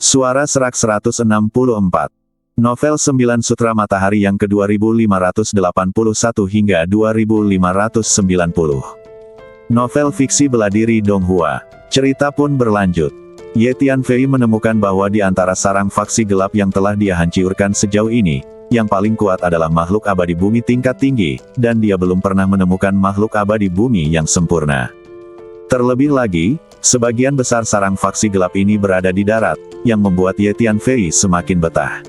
Suara Serak 164. Novel 9 Sutra Matahari yang ke-2581 hingga 2590. Novel fiksi bela diri Donghua. Cerita pun berlanjut. Ye Tianfei menemukan bahwa di antara sarang faksi gelap yang telah dia hancurkan sejauh ini, yang paling kuat adalah makhluk abadi bumi tingkat tinggi, dan dia belum pernah menemukan makhluk abadi bumi yang sempurna. Terlebih lagi, sebagian besar sarang faksi gelap ini berada di darat, yang membuat Ye Tianfei semakin betah.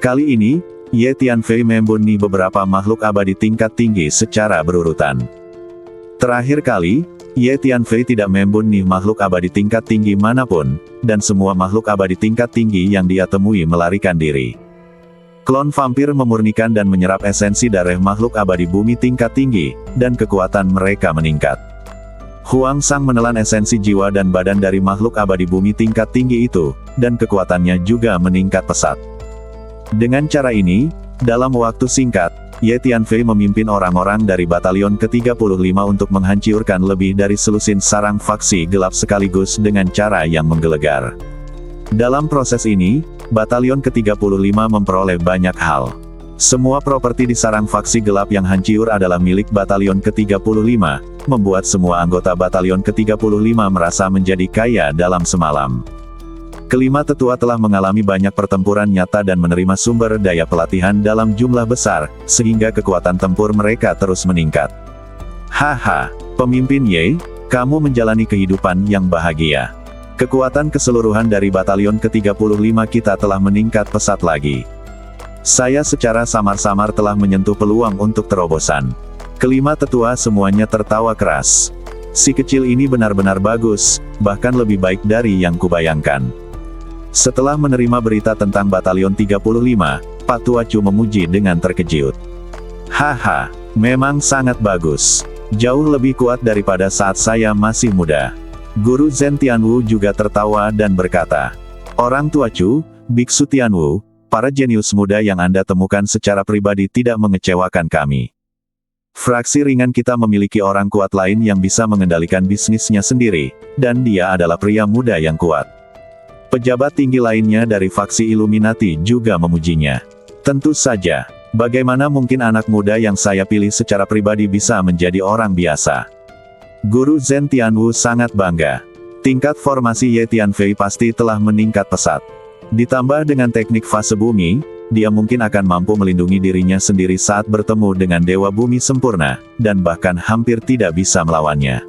Kali ini, Ye Tianfei membunuh beberapa makhluk abadi tingkat tinggi secara berurutan. Terakhir kali, Ye Tianfei tidak membunuh makhluk abadi tingkat tinggi manapun, dan semua makhluk abadi tingkat tinggi yang dia temui melarikan diri. Klon vampir memurnikan dan menyerap esensi darah makhluk abadi bumi tingkat tinggi, dan kekuatan mereka meningkat. Huang Sang menelan esensi jiwa dan badan dari makhluk abadi bumi tingkat tinggi itu, dan kekuatannya juga meningkat pesat. Dengan cara ini, dalam waktu singkat, Ye Tianfei memimpin orang-orang dari batalion ke-35 untuk menghancurkan lebih dari selusin sarang faksi gelap sekaligus dengan cara yang menggelegar. Dalam proses ini, batalion ke-35 memperoleh banyak hal. Semua properti di sarang faksi gelap yang hancur adalah milik batalion ke-35, membuat semua anggota batalion ke-35 merasa menjadi kaya dalam semalam. Kelima tetua telah mengalami banyak pertempuran nyata dan menerima sumber daya pelatihan dalam jumlah besar, sehingga kekuatan tempur mereka terus meningkat. Haha, pemimpin Ye, kamu menjalani kehidupan yang bahagia. Kekuatan keseluruhan dari batalion ke-35 kita telah meningkat pesat lagi. Saya secara samar-samar telah menyentuh peluang untuk terobosan. Kelima tetua semuanya tertawa keras. Si kecil ini benar-benar bagus, bahkan lebih baik dari yang kubayangkan. Setelah menerima berita tentang batalion 35, Pak Tua Chu memuji dengan terkejut. Haha, memang sangat bagus. Jauh lebih kuat daripada saat saya masih muda. Guru Zhen Tianwu juga tertawa dan berkata, Orang Tua Chu, Biksu Tianwu, para jenius muda yang Anda temukan secara pribadi tidak mengecewakan kami. Fraksi ringan kita memiliki orang kuat lain yang bisa mengendalikan bisnisnya sendiri, dan dia adalah pria muda yang kuat. Pejabat tinggi lainnya dari faksi Illuminati juga memujinya. Tentu saja, bagaimana mungkin anak muda yang saya pilih secara pribadi bisa menjadi orang biasa? Guru Zhen Tianwu sangat bangga. Tingkat formasi Ye Tianfei pasti telah meningkat pesat. Ditambah dengan teknik fase bumi, dia mungkin akan mampu melindungi dirinya sendiri saat bertemu dengan Dewa Bumi sempurna, dan bahkan hampir tidak bisa melawannya.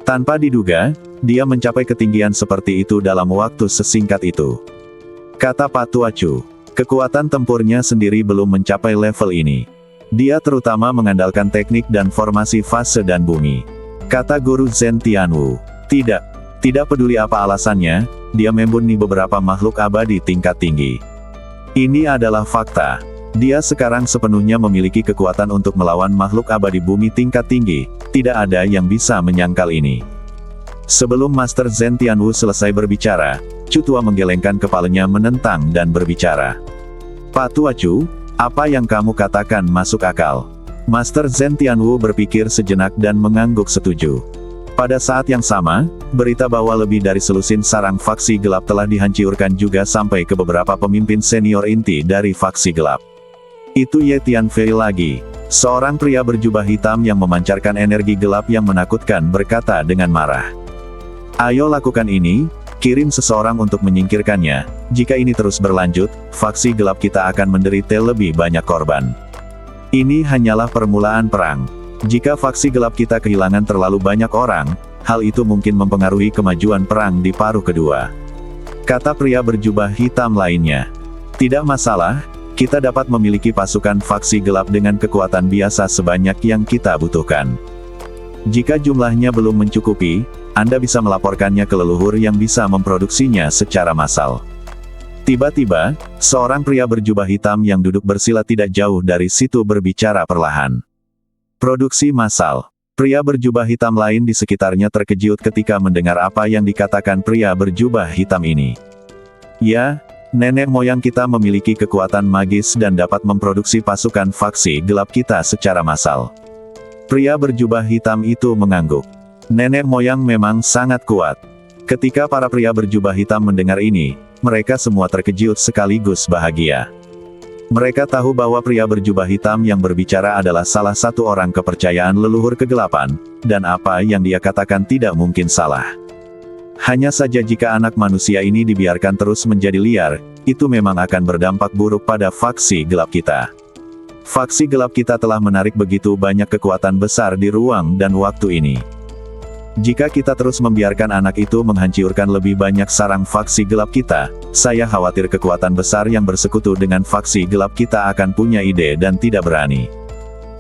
Tanpa diduga, dia mencapai ketinggian seperti itu dalam waktu sesingkat itu. Kata Pak Tua Chu, kekuatan tempurnya sendiri belum mencapai level ini. Dia terutama mengandalkan teknik dan formasi fase dan bumi. Kata Guru Zhen Tianwu, tidak peduli apa alasannya, dia membunuh beberapa makhluk abadi tingkat tinggi. Ini adalah fakta. Dia sekarang sepenuhnya memiliki kekuatan untuk melawan makhluk abadi bumi tingkat tinggi, tidak ada yang bisa menyangkal ini. Sebelum Master Zhen Tianwu selesai berbicara, Chu Tua menggelengkan kepalanya menentang dan berbicara. Pak Tua Chu, apa yang kamu katakan masuk akal. Master Zhen Tianwu berpikir sejenak dan mengangguk setuju. Pada saat yang sama, berita bahwa lebih dari selusin sarang faksi gelap telah dihancurkan juga sampai ke beberapa pemimpin senior inti dari faksi gelap. Itu Ye Tianfei lagi. Seorang pria berjubah hitam yang memancarkan energi gelap yang menakutkan berkata dengan marah. Ayo lakukan ini, kirim seseorang untuk menyingkirkannya. Jika ini terus berlanjut, faksi gelap kita akan menderita lebih banyak korban. Ini hanyalah permulaan perang. Jika faksi gelap kita kehilangan terlalu banyak orang, hal itu mungkin mempengaruhi kemajuan perang di paruh kedua. Kata pria berjubah hitam lainnya. Tidak masalah, kita dapat memiliki pasukan faksi gelap dengan kekuatan biasa sebanyak yang kita butuhkan. Jika jumlahnya belum mencukupi, Anda bisa melaporkannya ke leluhur yang bisa memproduksinya secara massal. Tiba-tiba, seorang pria berjubah hitam yang duduk bersila tidak jauh dari situ berbicara perlahan. Produksi massal. Pria berjubah hitam lain di sekitarnya terkejut ketika mendengar apa yang dikatakan pria berjubah hitam ini. Ya, nenek moyang kita memiliki kekuatan magis dan dapat memproduksi pasukan faksi gelap kita secara massal. Pria berjubah hitam itu mengangguk. Nenek moyang memang sangat kuat. Ketika para pria berjubah hitam mendengar ini, mereka semua terkejut sekaligus bahagia. Mereka tahu bahwa pria berjubah hitam yang berbicara adalah salah satu orang kepercayaan leluhur kegelapan, dan apa yang dia katakan tidak mungkin salah. Hanya saja jika anak manusia ini dibiarkan terus menjadi liar, itu memang akan berdampak buruk pada faksi gelap kita. Faksi gelap kita telah menarik begitu banyak kekuatan besar di ruang dan waktu ini. Jika kita terus membiarkan anak itu menghancurkan lebih banyak sarang faksi gelap kita, saya khawatir kekuatan besar yang bersekutu dengan faksi gelap kita akan punya ide dan tidak berani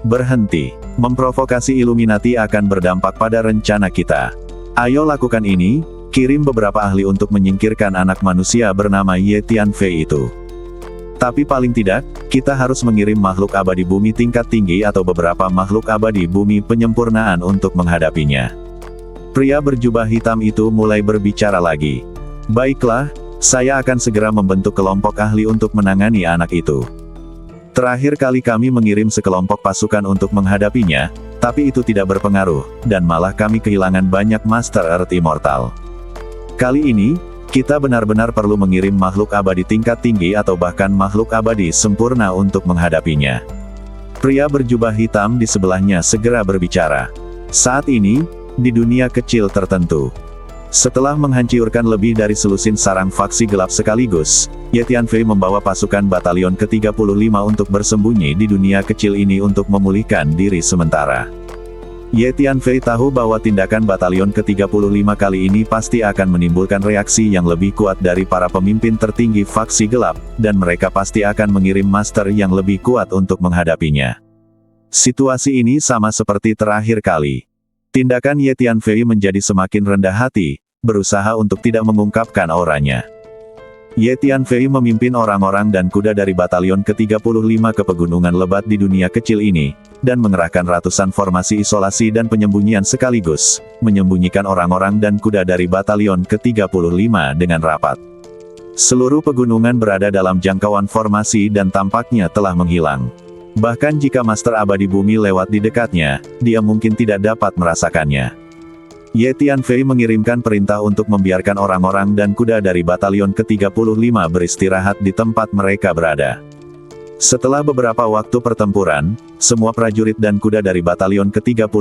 berhenti. Memprovokasi Illuminati akan berdampak pada rencana kita. Ayo lakukan ini, kirim beberapa ahli untuk menyingkirkan anak manusia bernama Ye Tianfei itu. Tapi paling tidak, kita harus mengirim makhluk abadi bumi tingkat tinggi atau beberapa makhluk abadi bumi penyempurnaan untuk menghadapinya. Pria berjubah hitam itu mulai berbicara lagi. Baiklah, saya akan segera membentuk kelompok ahli untuk menangani anak itu. Terakhir kali kami mengirim sekelompok pasukan untuk menghadapinya, tapi itu tidak berpengaruh, dan malah kami kehilangan banyak Master Earth Immortal. Kali ini, kita benar-benar perlu mengirim makhluk abadi tingkat tinggi atau bahkan makhluk abadi sempurna untuk menghadapinya. Pria berjubah hitam di sebelahnya segera berbicara. Saat ini, di dunia kecil tertentu, setelah menghancurkan lebih dari selusin sarang faksi gelap sekaligus, Ye Tianfei membawa pasukan batalion ke-35 untuk bersembunyi di dunia kecil ini untuk memulihkan diri sementara. Ye Tianfei tahu bahwa tindakan batalion ke-35 kali ini pasti akan menimbulkan reaksi yang lebih kuat dari para pemimpin tertinggi faksi gelap, dan mereka pasti akan mengirim master yang lebih kuat untuk menghadapinya. Situasi ini sama seperti terakhir kali. Tindakan Ye Tianfei menjadi semakin rendah hati, berusaha untuk tidak mengungkapkan auranya. Ye Tianfei memimpin orang-orang dan kuda dari batalion ke-35 ke pegunungan lebat di dunia kecil ini, dan mengerahkan ratusan formasi isolasi dan penyembunyian sekaligus, menyembunyikan orang-orang dan kuda dari batalion ke-35 dengan rapat. Seluruh pegunungan berada dalam jangkauan formasi dan tampaknya telah menghilang. Bahkan jika Master Abadi Bumi lewat di dekatnya, dia mungkin tidak dapat merasakannya. Ye Tianfei mengirimkan perintah untuk membiarkan orang-orang dan kuda dari batalion ke-35 beristirahat di tempat mereka berada. Setelah beberapa waktu pertempuran, semua prajurit dan kuda dari batalion ke-35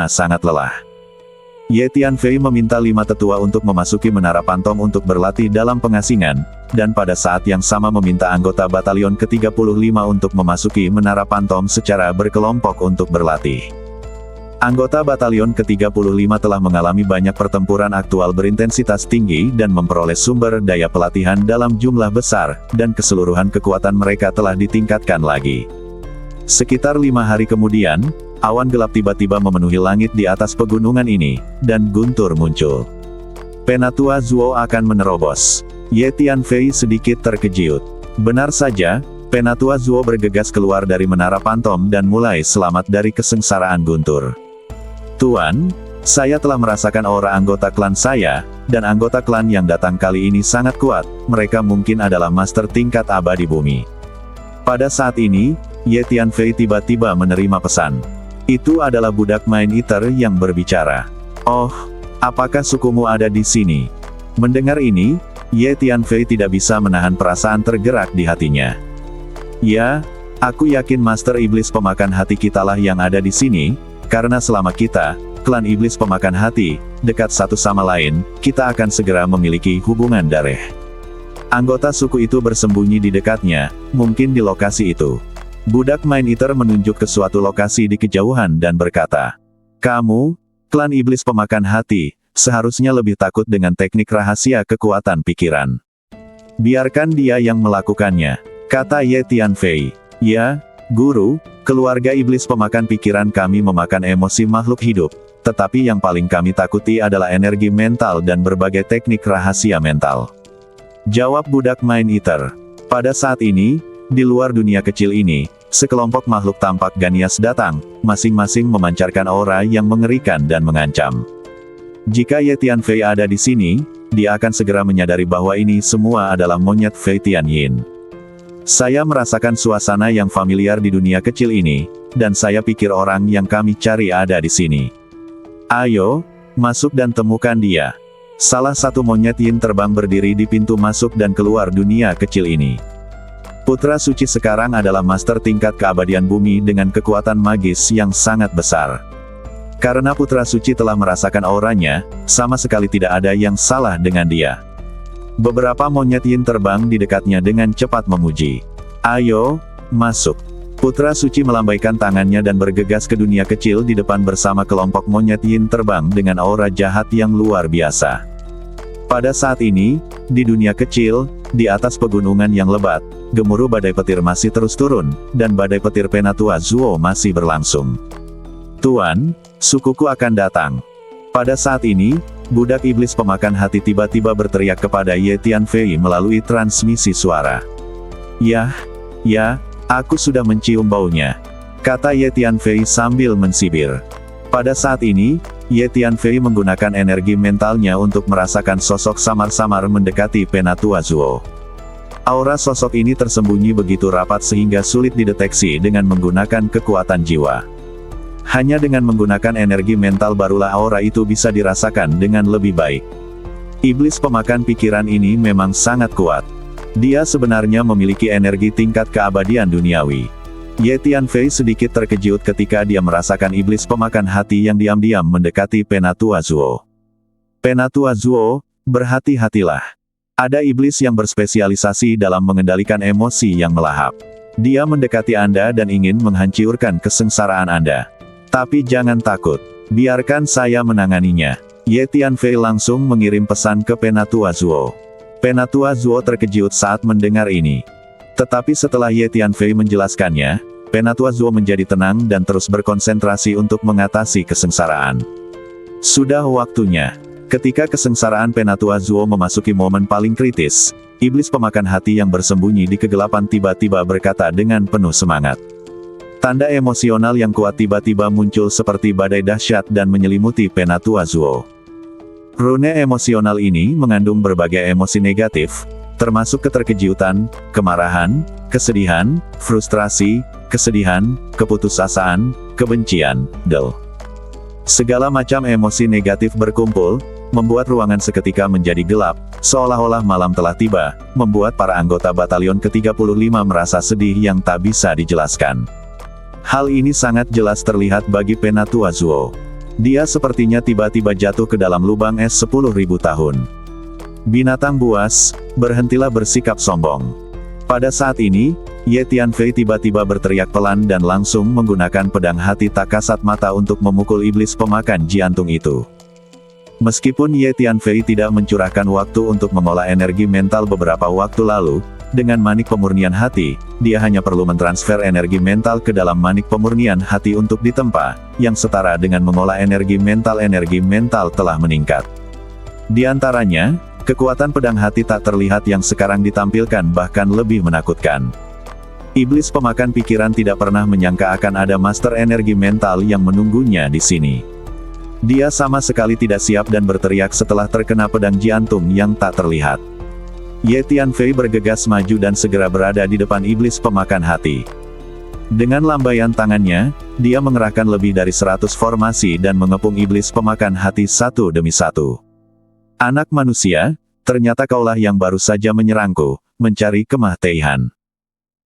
sangat lelah. Ye Tianfei meminta 5 tetua untuk memasuki Menara Pantom untuk berlatih dalam pengasingan, dan pada saat yang sama meminta anggota batalion ke-35 untuk memasuki Menara Pantom secara berkelompok untuk berlatih. Anggota batalion ke-35 telah mengalami banyak pertempuran aktual berintensitas tinggi dan memperoleh sumber daya pelatihan dalam jumlah besar, dan keseluruhan kekuatan mereka telah ditingkatkan lagi. Sekitar 5 hari kemudian, awan gelap tiba-tiba memenuhi langit di atas pegunungan ini, dan guntur muncul. Penatua Zuo akan menerobos. Ye Tianfei sedikit terkejut. Benar saja, Penatua Zuo bergegas keluar dari Menara Pantom dan mulai selamat dari kesengsaraan guntur. Tuan, saya telah merasakan aura anggota klan saya, dan anggota klan yang datang kali ini sangat kuat, mereka mungkin adalah master tingkat abadi bumi. Pada saat ini, Ye Tianfei tiba-tiba menerima pesan. Itu adalah budak Mind Eater yang berbicara. Oh, apakah sukumu ada di sini? Mendengar ini, Ye Tianfei tidak bisa menahan perasaan tergerak di hatinya. Ya, aku yakin Master Iblis Pemakan Hati kitalah yang ada di sini, karena selama kita, klan Iblis Pemakan Hati, dekat satu sama lain, kita akan segera memiliki hubungan darah. Anggota suku itu bersembunyi di dekatnya, mungkin di lokasi itu. Budak Mind Eater menunjuk ke suatu lokasi di kejauhan dan berkata, "Kamu, klan Iblis Pemakan Hati, seharusnya lebih takut dengan teknik rahasia kekuatan pikiran. Biarkan dia yang melakukannya," kata Ye Tianfei. "Ya, Guru, keluarga Iblis Pemakan Pikiran kami memakan emosi makhluk hidup, tetapi yang paling kami takuti adalah energi mental dan berbagai teknik rahasia mental," jawab budak Mind Eater. Pada saat ini, di luar dunia kecil ini, sekelompok makhluk tampak Ganias datang, masing-masing memancarkan aura yang mengerikan dan mengancam. Jika Ye Tianfei ada di sini, dia akan segera menyadari bahwa ini semua adalah monyet Fei Tianyin. Saya merasakan suasana yang familiar di dunia kecil ini, dan saya pikir orang yang kami cari ada di sini. Ayo, masuk dan temukan dia. Salah satu monyet yin terbang berdiri di pintu masuk dan keluar dunia kecil ini. Putra suci sekarang adalah master tingkat keabadian bumi dengan kekuatan magis yang sangat besar. Karena putra suci telah merasakan auranya, sama sekali tidak ada yang salah dengan dia. Beberapa monyet yin terbang di dekatnya dengan cepat memuji. Ayo, masuk. Putra suci melambaikan tangannya dan bergegas ke dunia kecil di depan bersama kelompok monyet yin terbang dengan aura jahat yang luar biasa. Pada saat ini, di dunia kecil, di atas pegunungan yang lebat, gemuruh badai petir masih terus turun, dan badai petir Penatua Zuo masih berlangsung. Tuan, sukuku akan datang. Pada saat ini, budak iblis pemakan hati tiba-tiba berteriak kepada Ye Tianfei melalui transmisi suara. Ya, aku sudah mencium baunya, kata Ye Tianfei sambil mensibir. Pada saat ini, Ye Tianfei menggunakan energi mentalnya untuk merasakan sosok samar-samar mendekati Penatua Zuo. Aura sosok ini tersembunyi begitu rapat sehingga sulit dideteksi dengan menggunakan kekuatan jiwa. Hanya dengan menggunakan energi mental barulah aura itu bisa dirasakan dengan lebih baik. Iblis pemakan pikiran ini memang sangat kuat. Dia sebenarnya memiliki energi tingkat keabadian duniawi. Ye Tianfei sedikit terkejut ketika dia merasakan iblis pemakan hati yang diam-diam mendekati Penatua Zuo. Penatua Zuo, berhati-hatilah. Ada iblis yang berspesialisasi dalam mengendalikan emosi yang melahap. Dia mendekati Anda dan ingin menghancurkan kesengsaraan Anda. Tapi jangan takut, biarkan saya menanganinya. Ye Tianfei langsung mengirim pesan ke Penatua Zuo. Penatua Zuo terkejut saat mendengar ini. Tetapi setelah Ye Tianfei menjelaskannya, Penatua Zuo menjadi tenang dan terus berkonsentrasi untuk mengatasi kesengsaraan. Sudah waktunya. Ketika kesengsaraan Penatua Zuo memasuki momen paling kritis, iblis pemakan hati yang bersembunyi di kegelapan tiba-tiba berkata dengan penuh semangat. Tanda emosional yang kuat tiba-tiba muncul seperti badai dahsyat dan menyelimuti Penatua Zuo. Rune emosional ini mengandung berbagai emosi negatif, termasuk keterkejutan, kemarahan, kesedihan, frustrasi, kesedihan, keputusasaan, kebencian, segala macam emosi negatif berkumpul, membuat ruangan seketika menjadi gelap, seolah-olah malam telah tiba, membuat para anggota batalion ke-35 merasa sedih yang tak bisa dijelaskan. Hal ini sangat jelas terlihat bagi Penatua Zuo. Dia sepertinya tiba-tiba jatuh ke dalam lubang es 10.000 tahun. Binatang buas, berhentilah bersikap sombong. Pada saat ini, Ye Tianfei tiba-tiba berteriak pelan dan langsung menggunakan pedang hati tak kasat mata untuk memukul iblis pemakan jantung itu. Meskipun Ye Tianfei tidak mencurahkan waktu untuk mengolah energi mental beberapa waktu lalu, dengan manik pemurnian hati, dia hanya perlu mentransfer energi mental ke dalam manik pemurnian hati untuk ditempa, yang setara dengan mengolah energi mental telah meningkat. Di antaranya, kekuatan pedang hati tak terlihat yang sekarang ditampilkan bahkan lebih menakutkan. Iblis pemakan pikiran tidak pernah menyangka akan ada master energi mental yang menunggunya di sini. Dia sama sekali tidak siap dan berteriak setelah terkena pedang jantung yang tak terlihat. Ye Tianfei bergegas maju dan segera berada di depan iblis pemakan hati. Dengan lambaian tangannya, dia mengerahkan lebih dari 100 formasi dan mengepung iblis pemakan hati satu demi satu. Anak manusia, ternyata kaulah yang baru saja menyerangku, mencari kemah Teihan.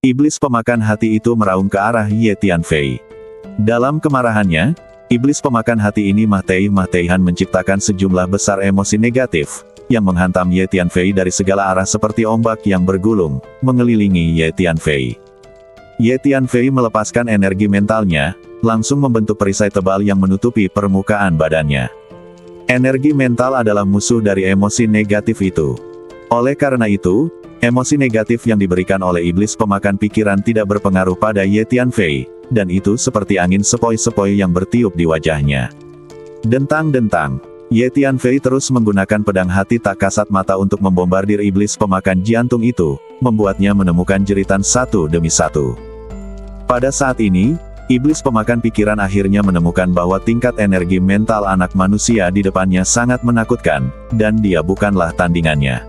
Iblis pemakan hati itu meraung ke arah Ye Tianfei. Dalam kemarahannya, iblis pemakan hati ini Mah Teihan menciptakan sejumlah besar emosi negatif, yang menghantam Ye Tianfei dari segala arah seperti ombak yang bergulung, mengelilingi Ye Tianfei. Ye Tianfei melepaskan energi mentalnya, langsung membentuk perisai tebal yang menutupi permukaan badannya. Energi mental adalah musuh dari emosi negatif itu. Oleh karena itu, emosi negatif yang diberikan oleh iblis pemakan pikiran tidak berpengaruh pada Ye Tianfei, dan itu seperti angin sepoi-sepoi yang bertiup di wajahnya. Dentang-dentang, Ye Tianfei terus menggunakan pedang hati tak kasat mata untuk membombardir iblis pemakan jantung itu, membuatnya menemukan jeritan satu demi satu. Pada saat ini, iblis pemakan pikiran akhirnya menemukan bahwa tingkat energi mental anak manusia di depannya sangat menakutkan, dan dia bukanlah tandingannya.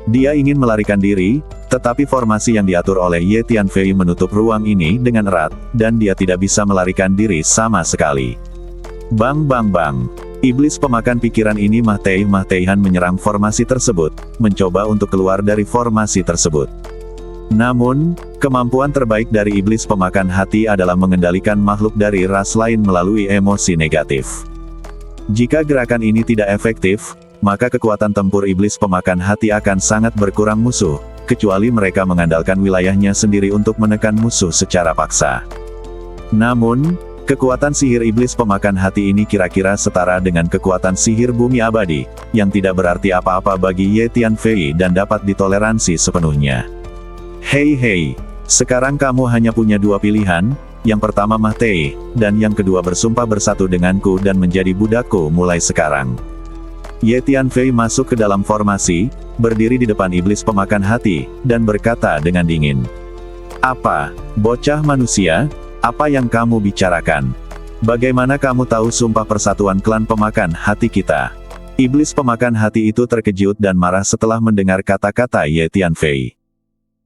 Dia ingin melarikan diri, tetapi formasi yang diatur oleh Ye Tianfei menutup ruang ini dengan erat, dan dia tidak bisa melarikan diri sama sekali. Bang bang bang. Iblis pemakan pikiran ini Mahtei-Mahteihan menyerang formasi tersebut, mencoba untuk keluar dari formasi tersebut. Namun, kemampuan terbaik dari iblis pemakan hati adalah mengendalikan makhluk dari ras lain melalui emosi negatif. Jika gerakan ini tidak efektif, maka kekuatan tempur iblis pemakan hati akan sangat berkurang musuh, kecuali mereka mengandalkan wilayahnya sendiri untuk menekan musuh secara paksa. Namun, kekuatan sihir iblis pemakan hati ini kira-kira setara dengan kekuatan sihir bumi abadi, yang tidak berarti apa-apa bagi Ye Tianfei dan dapat ditoleransi sepenuhnya. Hei, sekarang kamu hanya punya dua pilihan, yang pertama Mahtei, dan yang kedua bersumpah bersatu denganku dan menjadi budakku mulai sekarang. Ye Tianfei masuk ke dalam formasi, berdiri di depan iblis pemakan hati, dan berkata dengan dingin. Apa, bocah manusia? Apa yang kamu bicarakan? Bagaimana kamu tahu sumpah persatuan klan pemakan hati kita? Iblis pemakan hati itu terkejut dan marah setelah mendengar kata-kata Ye Tianfei.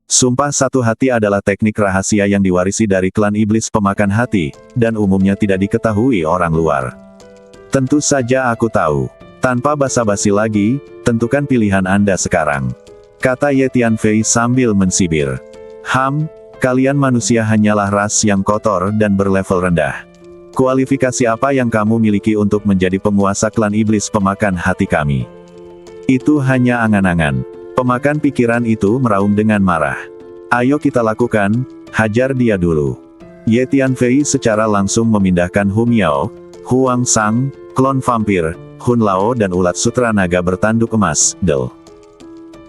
Sumpah satu hati adalah teknik rahasia yang diwarisi dari klan iblis pemakan hati, dan umumnya tidak diketahui orang luar. Tentu saja aku tahu. Tanpa basa-basi lagi, tentukan pilihan Anda sekarang. Kata Ye Tianfei sambil mensibir. Kalian manusia hanyalah ras yang kotor dan berlevel rendah. Kualifikasi apa yang kamu miliki untuk menjadi penguasa klan iblis pemakan hati kami? Itu hanya angan-angan. Pemakan pikiran itu meraung dengan marah. Ayo kita lakukan, hajar dia dulu. Ye Tianfei secara langsung memindahkan Hu Miao, Huang Sang, klon vampir, Hun Lao dan ulat sutra naga bertanduk emas, Del.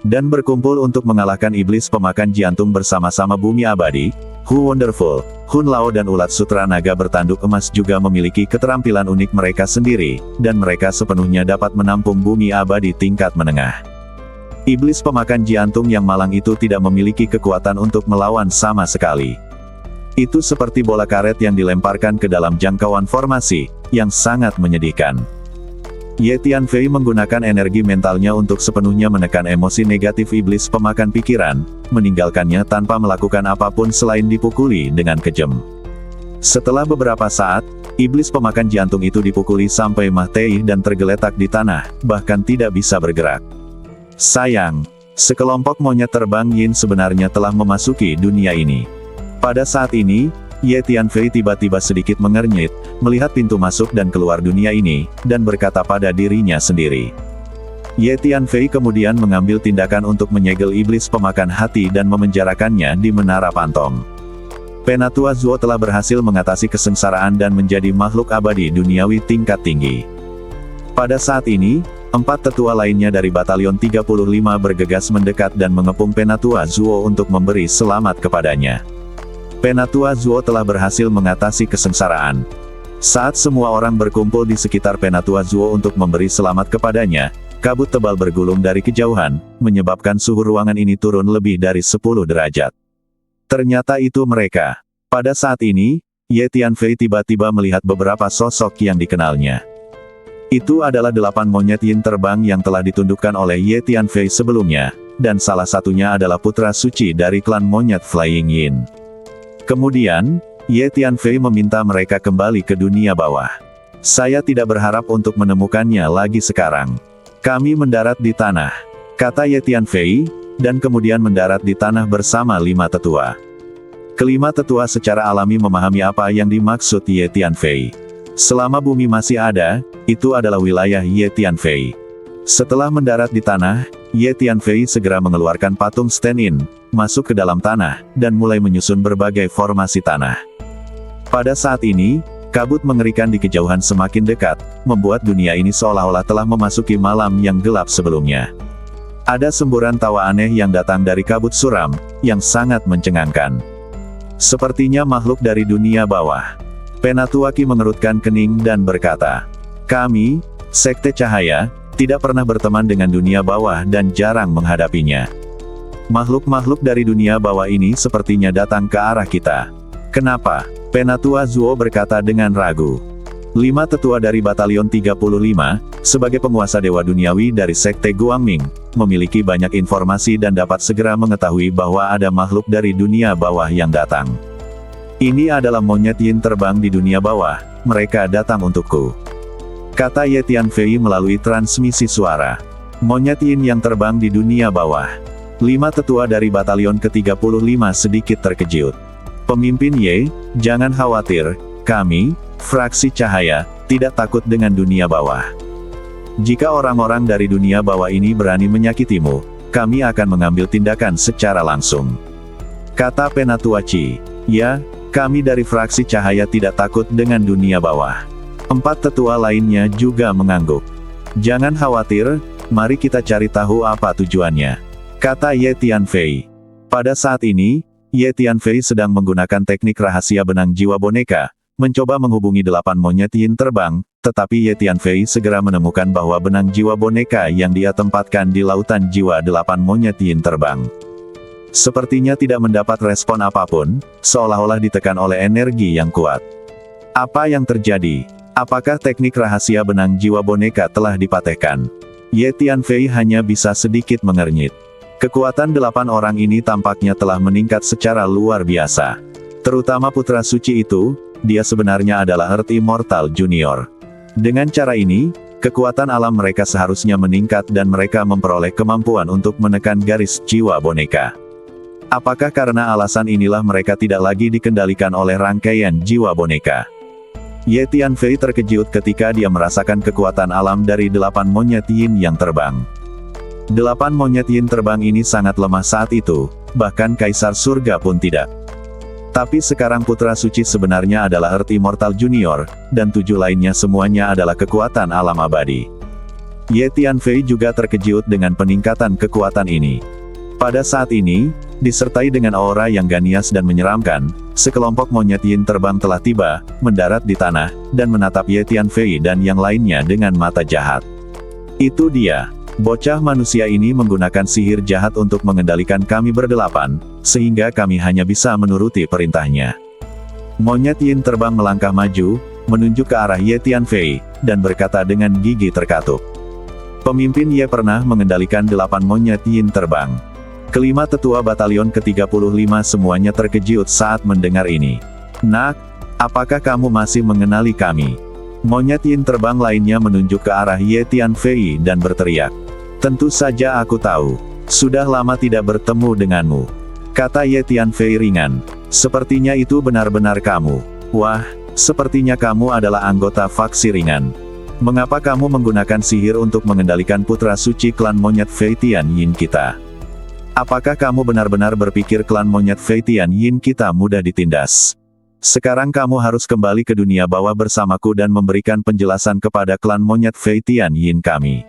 Dan berkumpul untuk mengalahkan iblis pemakan jantung bersama-sama bumi abadi. Hu Wonderful, Hun Lao dan ulat sutra naga bertanduk emas juga memiliki keterampilan unik mereka sendiri, dan mereka sepenuhnya dapat menampung bumi abadi tingkat menengah. Iblis pemakan jantung yang malang itu tidak memiliki kekuatan untuk melawan sama sekali. Itu seperti bola karet yang dilemparkan ke dalam jangkauan formasi, yang sangat menyedihkan. Ye Tianfei menggunakan energi mentalnya untuk sepenuhnya menekan emosi negatif iblis pemakan pikiran, meninggalkannya tanpa melakukan apapun selain dipukuli dengan kejam. Setelah beberapa saat, iblis pemakan jantung itu dipukuli sampai mati dan tergeletak di tanah, bahkan tidak bisa bergerak. Sayang, sekelompok monyet terbang Yin sebenarnya telah memasuki dunia ini. Pada saat ini, Ye Tianfei tiba-tiba sedikit mengernyit, melihat pintu masuk dan keluar dunia ini, dan berkata pada dirinya sendiri. Ye Tianfei kemudian mengambil tindakan untuk menyegel iblis pemakan hati dan memenjarakannya di Menara Pantom. Penatua Zuo telah berhasil mengatasi kesengsaraan dan menjadi makhluk abadi duniawi tingkat tinggi. Pada saat ini, 4 tetua lainnya dari Batalion 35 bergegas mendekat dan mengepung Penatua Zuo untuk memberi selamat kepadanya. Penatua Zuo telah berhasil mengatasi kesengsaraan. Saat semua orang berkumpul di sekitar Penatua Zuo untuk memberi selamat kepadanya, kabut tebal bergulung dari kejauhan, menyebabkan suhu ruangan ini turun lebih dari 10 derajat. Ternyata itu mereka. Pada saat ini, Ye Tianfei tiba-tiba melihat beberapa sosok yang dikenalnya. Itu adalah 8 monyet Yin terbang yang telah ditundukkan oleh Ye Tianfei sebelumnya, dan salah satunya adalah putra suci dari klan monyet Flying Yin. Kemudian, Ye Tianfei meminta mereka kembali ke dunia bawah. Saya tidak berharap untuk menemukannya lagi sekarang. Kami mendarat di tanah, kata Ye Tianfei, dan kemudian mendarat di tanah bersama 5 tetua. Kelima tetua secara alami memahami apa yang dimaksud Ye Tianfei. Selama bumi masih ada, itu adalah wilayah Ye Tianfei. Setelah mendarat di tanah, Ye Tianfei segera mengeluarkan patung stand-in, masuk ke dalam tanah, dan mulai menyusun berbagai formasi tanah. Pada saat ini, kabut mengerikan di kejauhan semakin dekat, membuat dunia ini seolah-olah telah memasuki malam yang gelap sebelumnya. Ada semburan tawa aneh yang datang dari kabut suram, yang sangat mencengangkan. Sepertinya makhluk dari dunia bawah. Penatua Qi mengerutkan kening dan berkata, "Kami, Sekte Cahaya, tidak pernah berteman dengan dunia bawah dan jarang menghadapinya. Makhluk-makhluk dari dunia bawah ini sepertinya datang ke arah kita. Kenapa?" Penatua Zuo berkata dengan ragu. 5 tetua dari Batalion 35, sebagai penguasa dewa duniawi dari Sekte Guangming, memiliki banyak informasi dan dapat segera mengetahui bahwa ada makhluk dari dunia bawah yang datang. Ini adalah monyet Yin terbang di dunia bawah, mereka datang untukku. kata Ye Tianfei melalui transmisi suara. Monyet Yin yang terbang di dunia bawah. 5 tetua dari batalion ke-35 sedikit terkejut. Pemimpin Ye, jangan khawatir, kami, fraksi cahaya, tidak takut dengan dunia bawah. Jika orang-orang dari dunia bawah ini berani menyakitimu, kami akan mengambil tindakan secara langsung. Kata Penatua Qi. Ya, kami dari fraksi cahaya tidak takut dengan dunia bawah. 4 tetua lainnya juga mengangguk. Jangan khawatir, mari kita cari tahu apa tujuannya. Kata Ye Tianfei. Pada saat ini, Ye Tianfei sedang menggunakan teknik rahasia benang jiwa boneka, mencoba menghubungi 8 monyet Yin terbang, tetapi Ye Tianfei segera menemukan bahwa benang jiwa boneka yang dia tempatkan di lautan jiwa 8 monyet Yin terbang sepertinya tidak mendapat respon apapun, seolah-olah ditekan oleh energi yang kuat. Apa yang terjadi? Apakah teknik rahasia benang jiwa boneka telah dipatehkan? Ye Tianfei hanya bisa sedikit mengernyit. Kekuatan 8 orang ini tampaknya telah meningkat secara luar biasa. Terutama putra suci itu, dia sebenarnya adalah Earth Immortal Junior. Dengan cara ini, kekuatan alam mereka seharusnya meningkat dan mereka memperoleh kemampuan untuk menekan garis jiwa boneka. Apakah karena alasan inilah mereka tidak lagi dikendalikan oleh rangkaian jiwa boneka? Ye Tianfei terkejut ketika dia merasakan kekuatan alam dari 8 monyet Yin yang terbang. 8 monyet Yin terbang ini sangat lemah saat itu, bahkan Kaisar Surga pun tidak. Tapi sekarang putra suci sebenarnya adalah Earth Immortal Junior, dan 7 lainnya semuanya adalah kekuatan alam abadi. Ye Tianfei juga terkejut dengan peningkatan kekuatan ini. Pada saat ini, disertai dengan aura yang ganias dan menyeramkan, sekelompok monyet Yin terbang telah tiba, mendarat di tanah, dan menatap Ye Tianfei dan yang lainnya dengan mata jahat. Itu dia. Bocah manusia ini menggunakan sihir jahat untuk mengendalikan kami berdelapan, sehingga kami hanya bisa menuruti perintahnya. Monyet Yin terbang melangkah maju, menunjuk ke arah Ye Tianfei, dan berkata dengan gigi terkatup. Pemimpin Ye pernah mengendalikan 8 monyet Yin terbang. Kelima tetua batalion ke-35 semuanya terkejut saat mendengar ini. Nak, apakah kamu masih mengenali kami? Monyet Yin terbang lainnya menunjuk ke arah Ye Tianfei dan berteriak. Tentu saja aku tahu. Sudah lama tidak bertemu denganmu. Kata Ye Tianfei ringan. Sepertinya itu benar-benar kamu. Wah, sepertinya kamu adalah anggota faksi ringan. Mengapa kamu menggunakan sihir untuk mengendalikan putra suci klan monyet Fei Tian Yin kita? Apakah kamu benar-benar berpikir klan monyet Fei Tian Yin kita mudah ditindas? Sekarang kamu harus kembali ke dunia bawah bersamaku dan memberikan penjelasan kepada klan monyet Fei Tian Yin kami.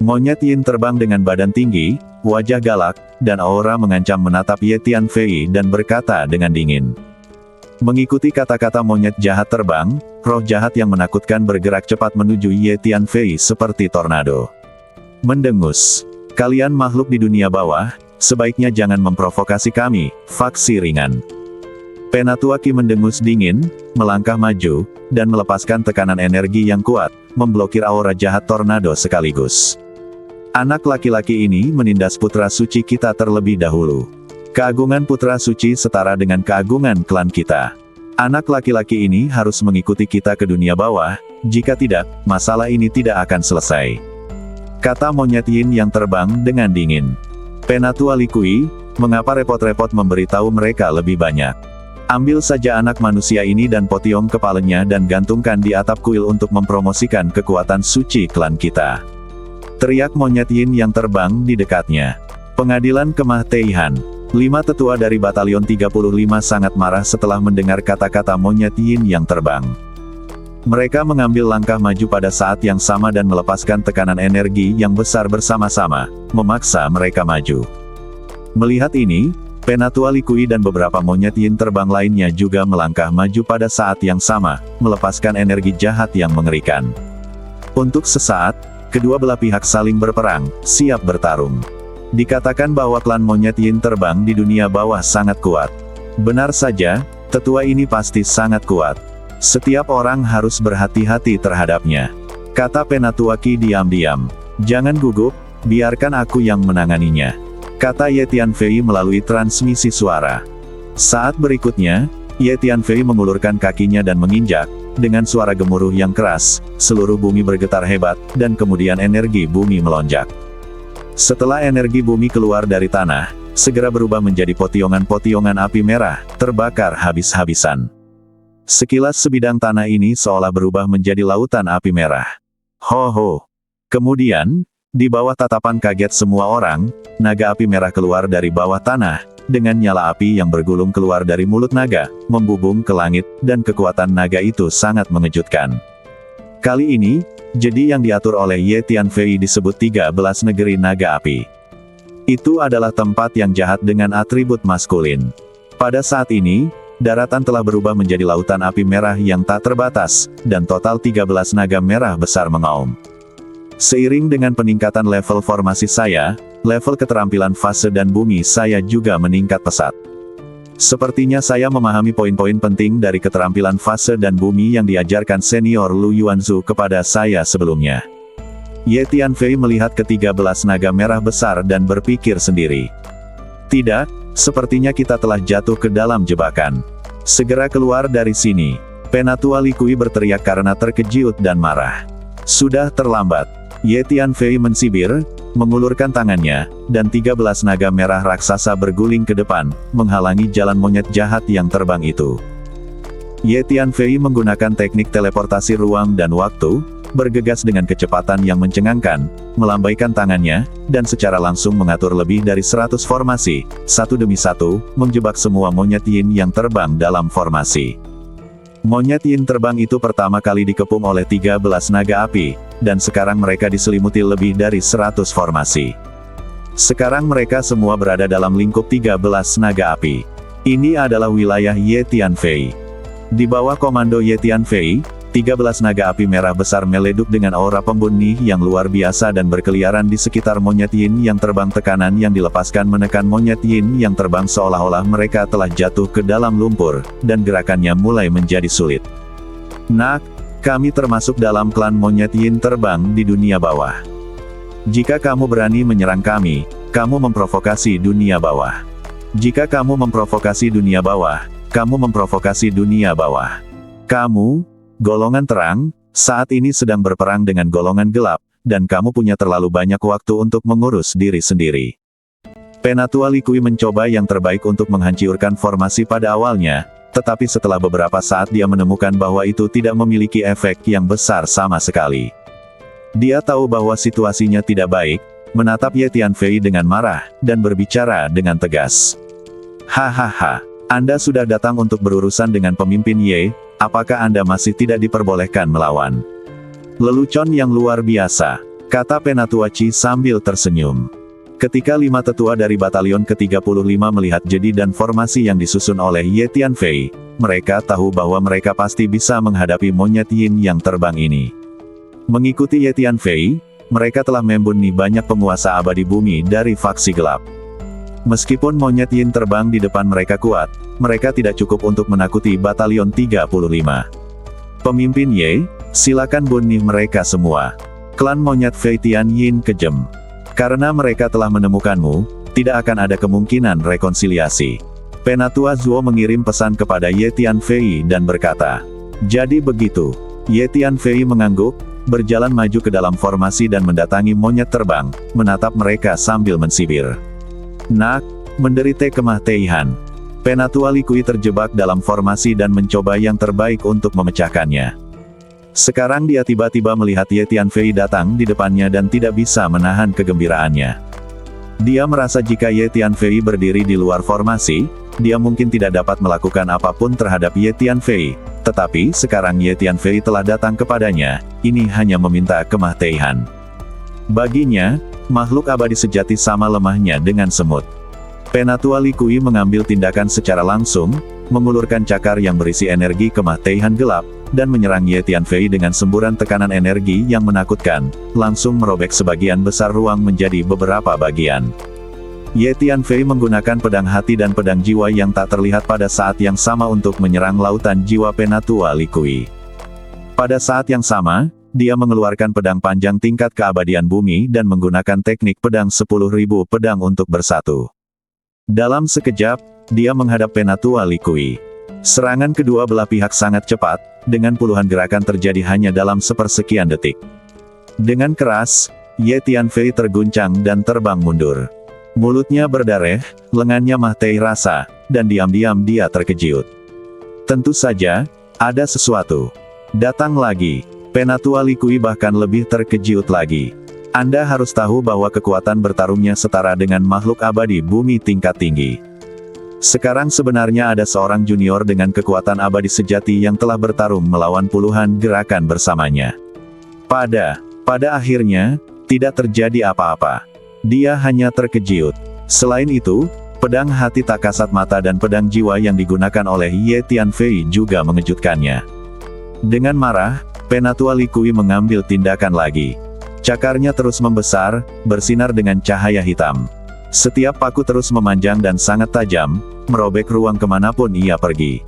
Monyet Yin terbang dengan badan tinggi, wajah galak, dan aura mengancam menatap Ye Tianfei dan berkata dengan dingin. Mengikuti kata-kata monyet jahat terbang, roh jahat yang menakutkan bergerak cepat menuju Ye Tianfei seperti tornado. Mendengus. Kalian makhluk di dunia bawah, sebaiknya jangan memprovokasi kami, faksi ringan. Penatua Qi mendengus dingin, melangkah maju, dan melepaskan tekanan energi yang kuat, memblokir aura jahat tornado sekaligus. Anak laki-laki ini menindas putra suci kita terlebih dahulu. Keagungan putra suci setara dengan keagungan klan kita. Anak laki-laki ini harus mengikuti kita ke dunia bawah, jika tidak, masalah ini tidak akan selesai. Kata monyet Yin yang terbang dengan dingin. Penatua Li Kui, mengapa repot-repot memberitahu mereka lebih banyak? Ambil saja anak manusia ini dan potiong kepalanya dan gantungkan di atap kuil untuk mempromosikan kekuatan suci klan kita. Teriak monyet Yin yang terbang di dekatnya. Pengadilan Kemah Teihan. 5 tetua dari batalion 35 sangat marah setelah mendengar kata-kata monyet Yin yang terbang. Mereka mengambil langkah maju pada saat yang sama dan melepaskan tekanan energi yang besar bersama-sama, memaksa mereka maju. Melihat ini, Penatua Li Kui dan beberapa monyet Yin terbang lainnya juga melangkah maju pada saat yang sama, melepaskan energi jahat yang mengerikan. Untuk sesaat, kedua belah pihak saling berperang, siap bertarung. Dikatakan bahwa klan monyet Yin terbang di dunia bawah sangat kuat. Benar saja, tetua ini pasti sangat kuat. Setiap orang harus berhati-hati terhadapnya. Kata Penatua Qi diam-diam. Jangan gugup, biarkan aku yang menanganinya. Kata Ye Tianfei melalui transmisi suara. Saat berikutnya, Ye Tianfei mengulurkan kakinya dan menginjak, dengan suara gemuruh yang keras, seluruh bumi bergetar hebat, dan kemudian energi bumi melonjak. Setelah energi bumi keluar dari tanah, segera berubah menjadi potiongan-potiongan api merah, terbakar habis-habisan. Sekilas sebidang tanah ini seolah berubah menjadi lautan api merah. Ho ho! Kemudian, di bawah tatapan kaget semua orang, naga api merah keluar dari bawah tanah, dengan nyala api yang bergulung keluar dari mulut naga, membubung ke langit, dan kekuatan naga itu sangat mengejutkan. Kali ini, jedi yang diatur oleh Ye Tianfei disebut 13 negeri naga api. Itu adalah tempat yang jahat dengan atribut maskulin. Pada saat ini, daratan telah berubah menjadi lautan api merah yang tak terbatas, dan total 13 naga merah besar mengaum. Seiring dengan peningkatan level formasi saya, level keterampilan fase dan bumi saya juga meningkat pesat. Sepertinya saya memahami poin-poin penting dari keterampilan fase dan bumi yang diajarkan senior Lu Yuanzu kepada saya sebelumnya. Ye Tianfei melihat ke-13 naga merah besar dan berpikir sendiri. Tidak, sepertinya kita telah jatuh ke dalam jebakan. Segera keluar dari sini. Penatua Li Kui berteriak karena terkejut dan marah. Sudah terlambat. Ye Tianfei mensibir, mengulurkan tangannya, dan 13 naga merah raksasa berguling ke depan, menghalangi jalan monyet jahat yang terbang itu. Ye Tianfei menggunakan teknik teleportasi ruang dan waktu, bergegas dengan kecepatan yang mencengangkan, melambaikan tangannya, dan secara langsung mengatur lebih dari 100 formasi, satu demi satu, menjebak semua monyet yin yang terbang dalam formasi. Monyet yin terbang itu pertama kali dikepung oleh 13 naga api, dan sekarang mereka diselimuti lebih dari 100 formasi. Sekarang mereka semua berada dalam lingkup 13 naga api. Ini adalah wilayah Ye Tianfei. Di bawah komando Ye Tianfei, 13 naga api merah besar meleduk dengan aura pembunuh yang luar biasa dan berkeliaran di sekitar monyet yin yang terbang. Tekanan yang dilepaskan menekan monyet yin yang terbang seolah-olah mereka telah jatuh ke dalam lumpur, dan gerakannya mulai menjadi sulit. Nak, kami termasuk dalam klan monyet yin terbang di dunia bawah. Jika kamu berani menyerang kami, kamu memprovokasi dunia bawah. Jika kamu memprovokasi dunia bawah, kamu memprovokasi dunia bawah. Kamu, golongan terang, saat ini sedang berperang dengan golongan gelap, dan kamu punya terlalu banyak waktu untuk mengurus diri sendiri. Penatua Li Kui mencoba yang terbaik untuk menghancurkan formasi pada awalnya, tetapi setelah beberapa saat dia menemukan bahwa itu tidak memiliki efek yang besar sama sekali. Dia tahu bahwa situasinya tidak baik, menatap Ye Tianfei dengan marah, dan berbicara dengan tegas. Hahaha, Anda sudah datang untuk berurusan dengan pemimpin Ye, apakah Anda masih tidak diperbolehkan melawan? Lelucon yang luar biasa, kata Penatua Qi sambil tersenyum. Ketika 5 tetua dari batalion ke-35 melihat jedi dan formasi yang disusun oleh Ye Tianfei, mereka tahu bahwa mereka pasti bisa menghadapi monyet yin yang terbang ini. Mengikuti Ye Tianfei, mereka telah membunuh banyak penguasa abadi bumi dari faksi gelap. Meskipun monyet yin terbang di depan mereka kuat, mereka tidak cukup untuk menakuti batalion 35. Pemimpin Ye, silakan bunuh mereka semua. Klan monyet Fei Tian Yin kejam. Karena mereka telah menemukanmu, tidak akan ada kemungkinan rekonsiliasi. Penatua Zuo mengirim pesan kepada Ye Tianfei dan berkata, jadi begitu. Ye Tianfei mengangguk, berjalan maju ke dalam formasi dan mendatangi monyet terbang, menatap mereka sambil mensibir. Nak, menderita kematian. Penatua Li Kui terjebak dalam formasi dan mencoba yang terbaik untuk memecahkannya. Sekarang dia tiba-tiba melihat Ye Tianfei datang di depannya dan tidak bisa menahan kegembiraannya. Dia merasa jika Ye Tianfei berdiri di luar formasi, dia mungkin tidak dapat melakukan apapun terhadap Ye Tianfei, tetapi sekarang Ye Tianfei telah datang kepadanya, ini hanya meminta kematian. Baginya, makhluk abadi sejati sama lemahnya dengan semut. Penatua Li Kui mengambil tindakan secara langsung, mengulurkan cakar yang berisi energi kematian gelap, dan menyerang Ye Tianfei dengan semburan tekanan energi yang menakutkan, langsung merobek sebagian besar ruang menjadi beberapa bagian. Ye Tianfei menggunakan pedang hati dan pedang jiwa yang tak terlihat pada saat yang sama untuk menyerang lautan jiwa Penatua Li Kui. Pada saat yang sama, dia mengeluarkan pedang panjang tingkat keabadian bumi dan menggunakan teknik pedang 10.000 pedang untuk bersatu. Dalam sekejap, dia menghadap Penatua Li Kui. Serangan kedua belah pihak sangat cepat, dengan puluhan gerakan terjadi hanya dalam sepersekian detik. Dengan keras, Ye Tianfei terguncang dan terbang mundur. Mulutnya berdarah, lengannya mahtai rasa, dan diam-diam dia terkejut. Tentu saja, ada sesuatu. Datang lagi. Penatua Li Kui bahkan lebih terkejut lagi. Anda harus tahu bahwa kekuatan bertarungnya setara dengan makhluk abadi bumi tingkat tinggi. Sekarang sebenarnya ada seorang junior dengan kekuatan abadi sejati yang telah bertarung melawan puluhan gerakan bersamanya. Pada akhirnya, tidak terjadi apa-apa. Dia hanya terkejut. Selain itu, pedang hati tak kasat mata dan pedang jiwa yang digunakan oleh Ye Tianfei juga mengejutkannya. Dengan marah, Penatua Li Kui mengambil tindakan lagi. Cakarnya terus membesar, bersinar dengan cahaya hitam. Setiap paku terus memanjang dan sangat tajam, merobek ruang kemanapun ia pergi.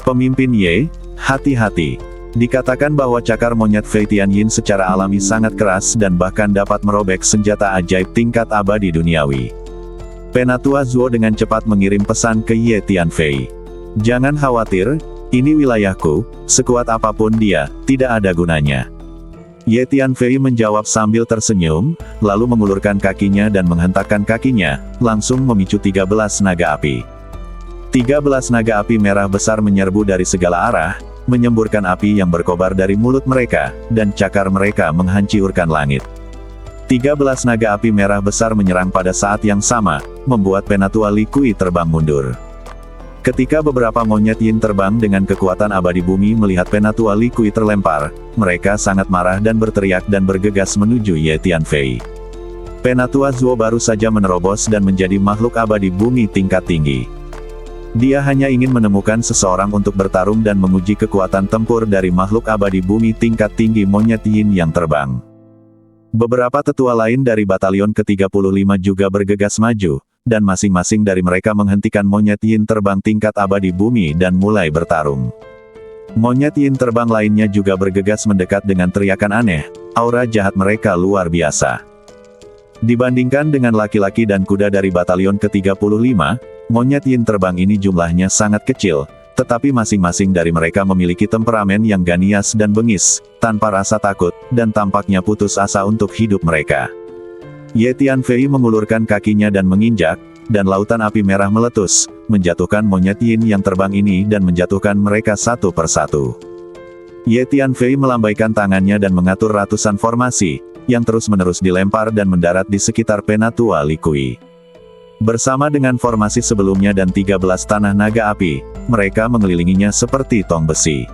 Pemimpin Ye, hati-hati. Dikatakan bahwa cakar monyet Fei Tianyin secara alami sangat keras dan bahkan dapat merobek senjata ajaib tingkat abadi duniawi. Penatua Zuo dengan cepat mengirim pesan ke Ye Tianfei. Jangan khawatir, ini wilayahku, sekuat apapun dia, tidak ada gunanya. Ye Tianfei menjawab sambil tersenyum, lalu mengulurkan kakinya dan menghentakkan kakinya, langsung memicu 13 naga api. 13 naga api merah besar menyerbu dari segala arah, menyemburkan api yang berkobar dari mulut mereka, dan cakar mereka menghancurkan langit. 13 naga api merah besar menyerang pada saat yang sama, membuat Penatua Li Kui terbang mundur. Ketika beberapa monyet yin terbang dengan kekuatan abadi bumi melihat Penatua Li Kui terlempar, mereka sangat marah dan berteriak dan bergegas menuju Ye Tianfei. Penatua Zuo baru saja menerobos dan menjadi makhluk abadi bumi tingkat tinggi. Dia hanya ingin menemukan seseorang untuk bertarung dan menguji kekuatan tempur dari makhluk abadi bumi tingkat tinggi monyet yin yang terbang. Beberapa tetua lain dari batalion ke-35 juga bergegas maju, dan masing-masing dari mereka menghentikan monyet yin terbang tingkat abadi bumi dan mulai bertarung. Monyet yin terbang lainnya juga bergegas mendekat dengan teriakan aneh, aura jahat mereka luar biasa. Dibandingkan dengan laki-laki dan kuda dari batalion ke-35, monyet yin terbang ini jumlahnya sangat kecil, tetapi masing-masing dari mereka memiliki temperamen yang ganias dan bengis, tanpa rasa takut, dan tampaknya putus asa untuk hidup mereka. Ye Tianfei mengulurkan kakinya dan menginjak, dan lautan api merah meletus, menjatuhkan monyet yin yang terbang ini dan menjatuhkan mereka satu persatu. Ye Tianfei melambaikan tangannya dan mengatur ratusan formasi, yang terus-menerus dilempar dan mendarat di sekitar Penatua Li Kui. Bersama dengan formasi sebelumnya dan 13 tanah naga api, mereka mengelilinginya seperti tong besi.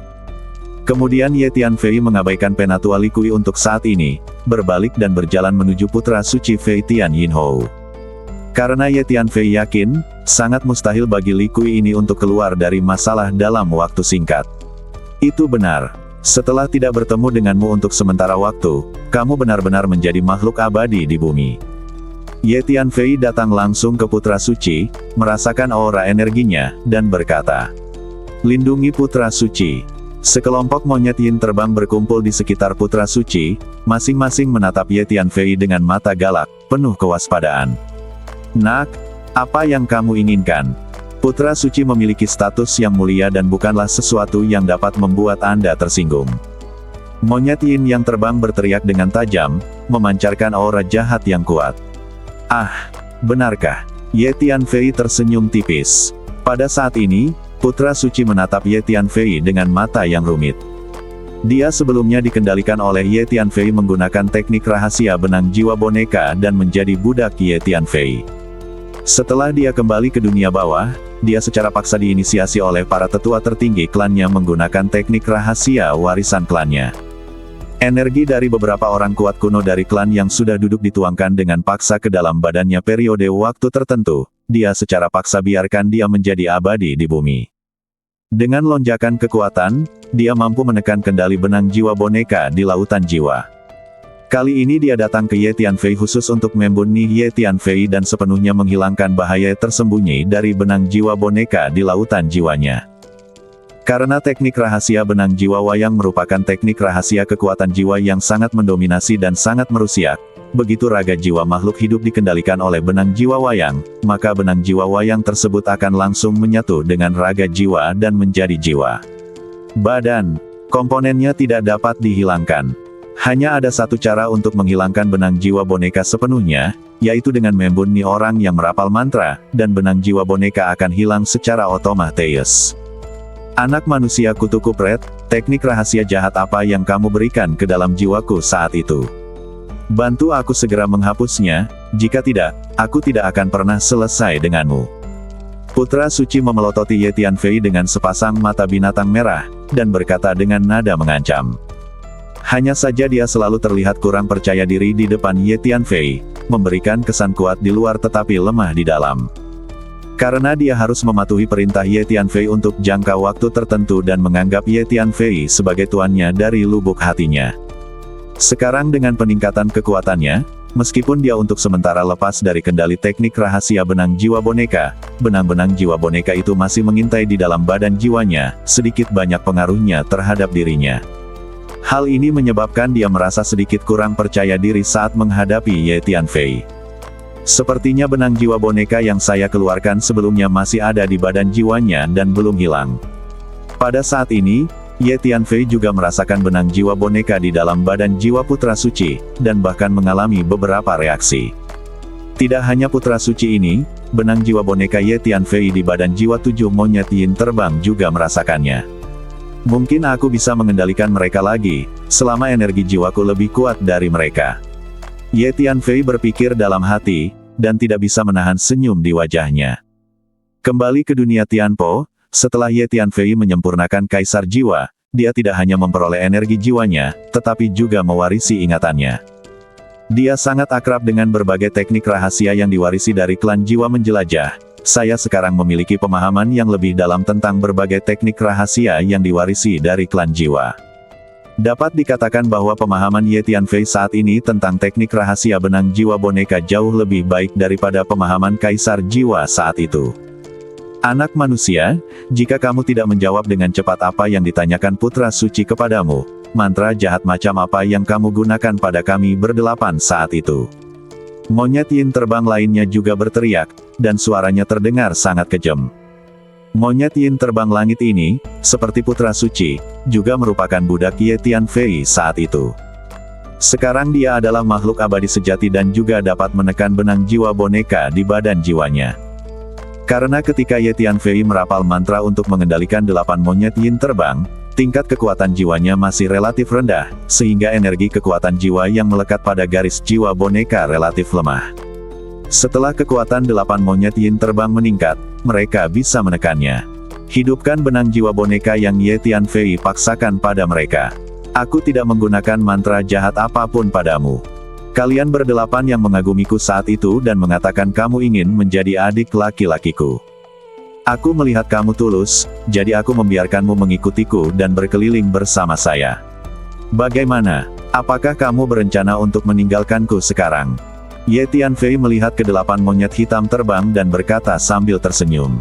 Kemudian Ye Tianfei mengabaikan Penatua Li Kui untuk saat ini, berbalik dan berjalan menuju putra suci Fei Tianyinhou. Karena Ye Tianfei yakin, sangat mustahil bagi Li Kui ini untuk keluar dari masalah dalam waktu singkat. Itu benar. Setelah tidak bertemu denganmu untuk sementara waktu, kamu benar-benar menjadi makhluk abadi di bumi. Ye Tianfei datang langsung ke putra suci, merasakan aura energinya, dan berkata, "Lindungi putra suci." Sekelompok monyet yin terbang berkumpul di sekitar putra suci, masing-masing menatap Ye Tianfei dengan mata galak, penuh kewaspadaan. "Nak, apa yang kamu inginkan?" Putra suci memiliki status yang mulia dan bukanlah sesuatu yang dapat membuat Anda tersinggung. Monyet yin yang terbang berteriak dengan tajam, memancarkan aura jahat yang kuat. "Ah, benarkah?" Ye Tianfei tersenyum tipis. Pada saat ini, putra suci menatap Ye Tianfei dengan mata yang rumit. Dia sebelumnya dikendalikan oleh Ye Tianfei menggunakan teknik rahasia benang jiwa boneka dan menjadi budak Ye Tianfei. Setelah dia kembali ke dunia bawah, dia secara paksa diinisiasi oleh para tetua tertinggi klannya menggunakan teknik rahasia warisan klannya. Energi dari beberapa orang kuat kuno dari klan yang sudah duduk dituangkan dengan paksa ke dalam badannya periode waktu tertentu, dia secara paksa biarkan dia menjadi abadi di bumi. Dengan lonjakan kekuatan, dia mampu menekan kendali benang jiwa boneka di lautan jiwa. Kali ini dia datang ke Ye Tianfei khusus untuk membunuh Ye Tianfei dan sepenuhnya menghilangkan bahaya tersembunyi dari benang jiwa boneka di lautan jiwanya. Karena teknik rahasia benang jiwa wayang merupakan teknik rahasia kekuatan jiwa yang sangat mendominasi dan sangat merusiak, begitu raga jiwa makhluk hidup dikendalikan oleh benang jiwa wayang, maka benang jiwa wayang tersebut akan langsung menyatu dengan raga jiwa dan menjadi jiwa. Badan. Komponennya tidak dapat dihilangkan. Hanya ada satu cara untuk menghilangkan benang jiwa boneka sepenuhnya, yaitu dengan membuni orang yang merapal mantra, dan benang jiwa boneka akan hilang secara otomatis. Anak manusia kutu kupret, teknik rahasia jahat apa yang kamu berikan ke dalam jiwaku saat itu? Bantu aku segera menghapusnya, jika tidak, aku tidak akan pernah selesai denganmu. Putra suci memelototi Ye Tianfei dengan sepasang mata binatang merah, dan berkata dengan nada mengancam. Hanya saja dia selalu terlihat kurang percaya diri di depan Ye Tianfei, memberikan kesan kuat di luar tetapi lemah di dalam. Karena dia harus mematuhi perintah Ye Tianfei untuk jangka waktu tertentu dan menganggap Ye Tianfei sebagai tuannya dari lubuk hatinya. Sekarang dengan peningkatan kekuatannya, meskipun dia untuk sementara lepas dari kendali teknik rahasia benang jiwa boneka, benang-benang jiwa boneka itu masih mengintai di dalam badan jiwanya, sedikit banyak pengaruhnya terhadap dirinya. Hal ini menyebabkan dia merasa sedikit kurang percaya diri saat menghadapi Ye Tianfei. Sepertinya benang jiwa boneka yang saya keluarkan sebelumnya masih ada di badan jiwanya dan belum hilang. Pada saat ini, Ye Tianfei juga merasakan benang jiwa boneka di dalam badan jiwa putra suci, dan bahkan mengalami beberapa reaksi. Tidak hanya putra suci ini, benang jiwa boneka Ye Tianfei di badan jiwa 7 monyet yin terbang juga merasakannya. Mungkin aku bisa mengendalikan mereka lagi, selama energi jiwaku lebih kuat dari mereka. Ye Tianfei berpikir dalam hati, dan tidak bisa menahan senyum di wajahnya. Kembali ke dunia Tianpo, setelah Ye Tianfei menyempurnakan kaisar jiwa, dia tidak hanya memperoleh energi jiwanya, tetapi juga mewarisi ingatannya. Dia sangat akrab dengan berbagai teknik rahasia yang diwarisi dari klan jiwa menjelajah. Saya sekarang memiliki pemahaman yang lebih dalam tentang berbagai teknik rahasia yang diwarisi dari klan jiwa. Dapat dikatakan bahwa pemahaman Ye Tianfei saat ini tentang teknik rahasia benang jiwa boneka jauh lebih baik daripada pemahaman kaisar jiwa saat itu. Anak manusia, jika kamu tidak menjawab dengan cepat apa yang ditanyakan putra suci kepadamu, mantra jahat macam apa yang kamu gunakan pada kami berdelapan saat itu? Monyet yin terbang lainnya juga berteriak, dan suaranya terdengar sangat kejam. Monyet yin terbang langit ini, seperti putra suci, juga merupakan budak Ye Tianfei saat itu. Sekarang dia adalah makhluk abadi sejati dan juga dapat menekan benang jiwa boneka di badan jiwanya. Karena ketika Ye Tianfei merapal mantra untuk mengendalikan 8 monyet yin terbang, tingkat kekuatan jiwanya masih relatif rendah, sehingga energi kekuatan jiwa yang melekat pada garis jiwa boneka relatif lemah. Setelah kekuatan 8 monyet yin terbang meningkat, mereka bisa menekannya. Hidupkan benang jiwa boneka yang Ye Tianfei paksakan pada mereka. Aku tidak menggunakan mantra jahat apapun padamu. Kalian berdelapan yang mengagumiku saat itu dan mengatakan kamu ingin menjadi adik laki-lakiku. Aku melihat kamu tulus, jadi aku membiarkanmu mengikutiku dan berkeliling bersama saya. Bagaimana? Apakah kamu berencana untuk meninggalkanku sekarang? Ye Tianfei melihat ke-8 monyet hitam terbang dan berkata sambil tersenyum.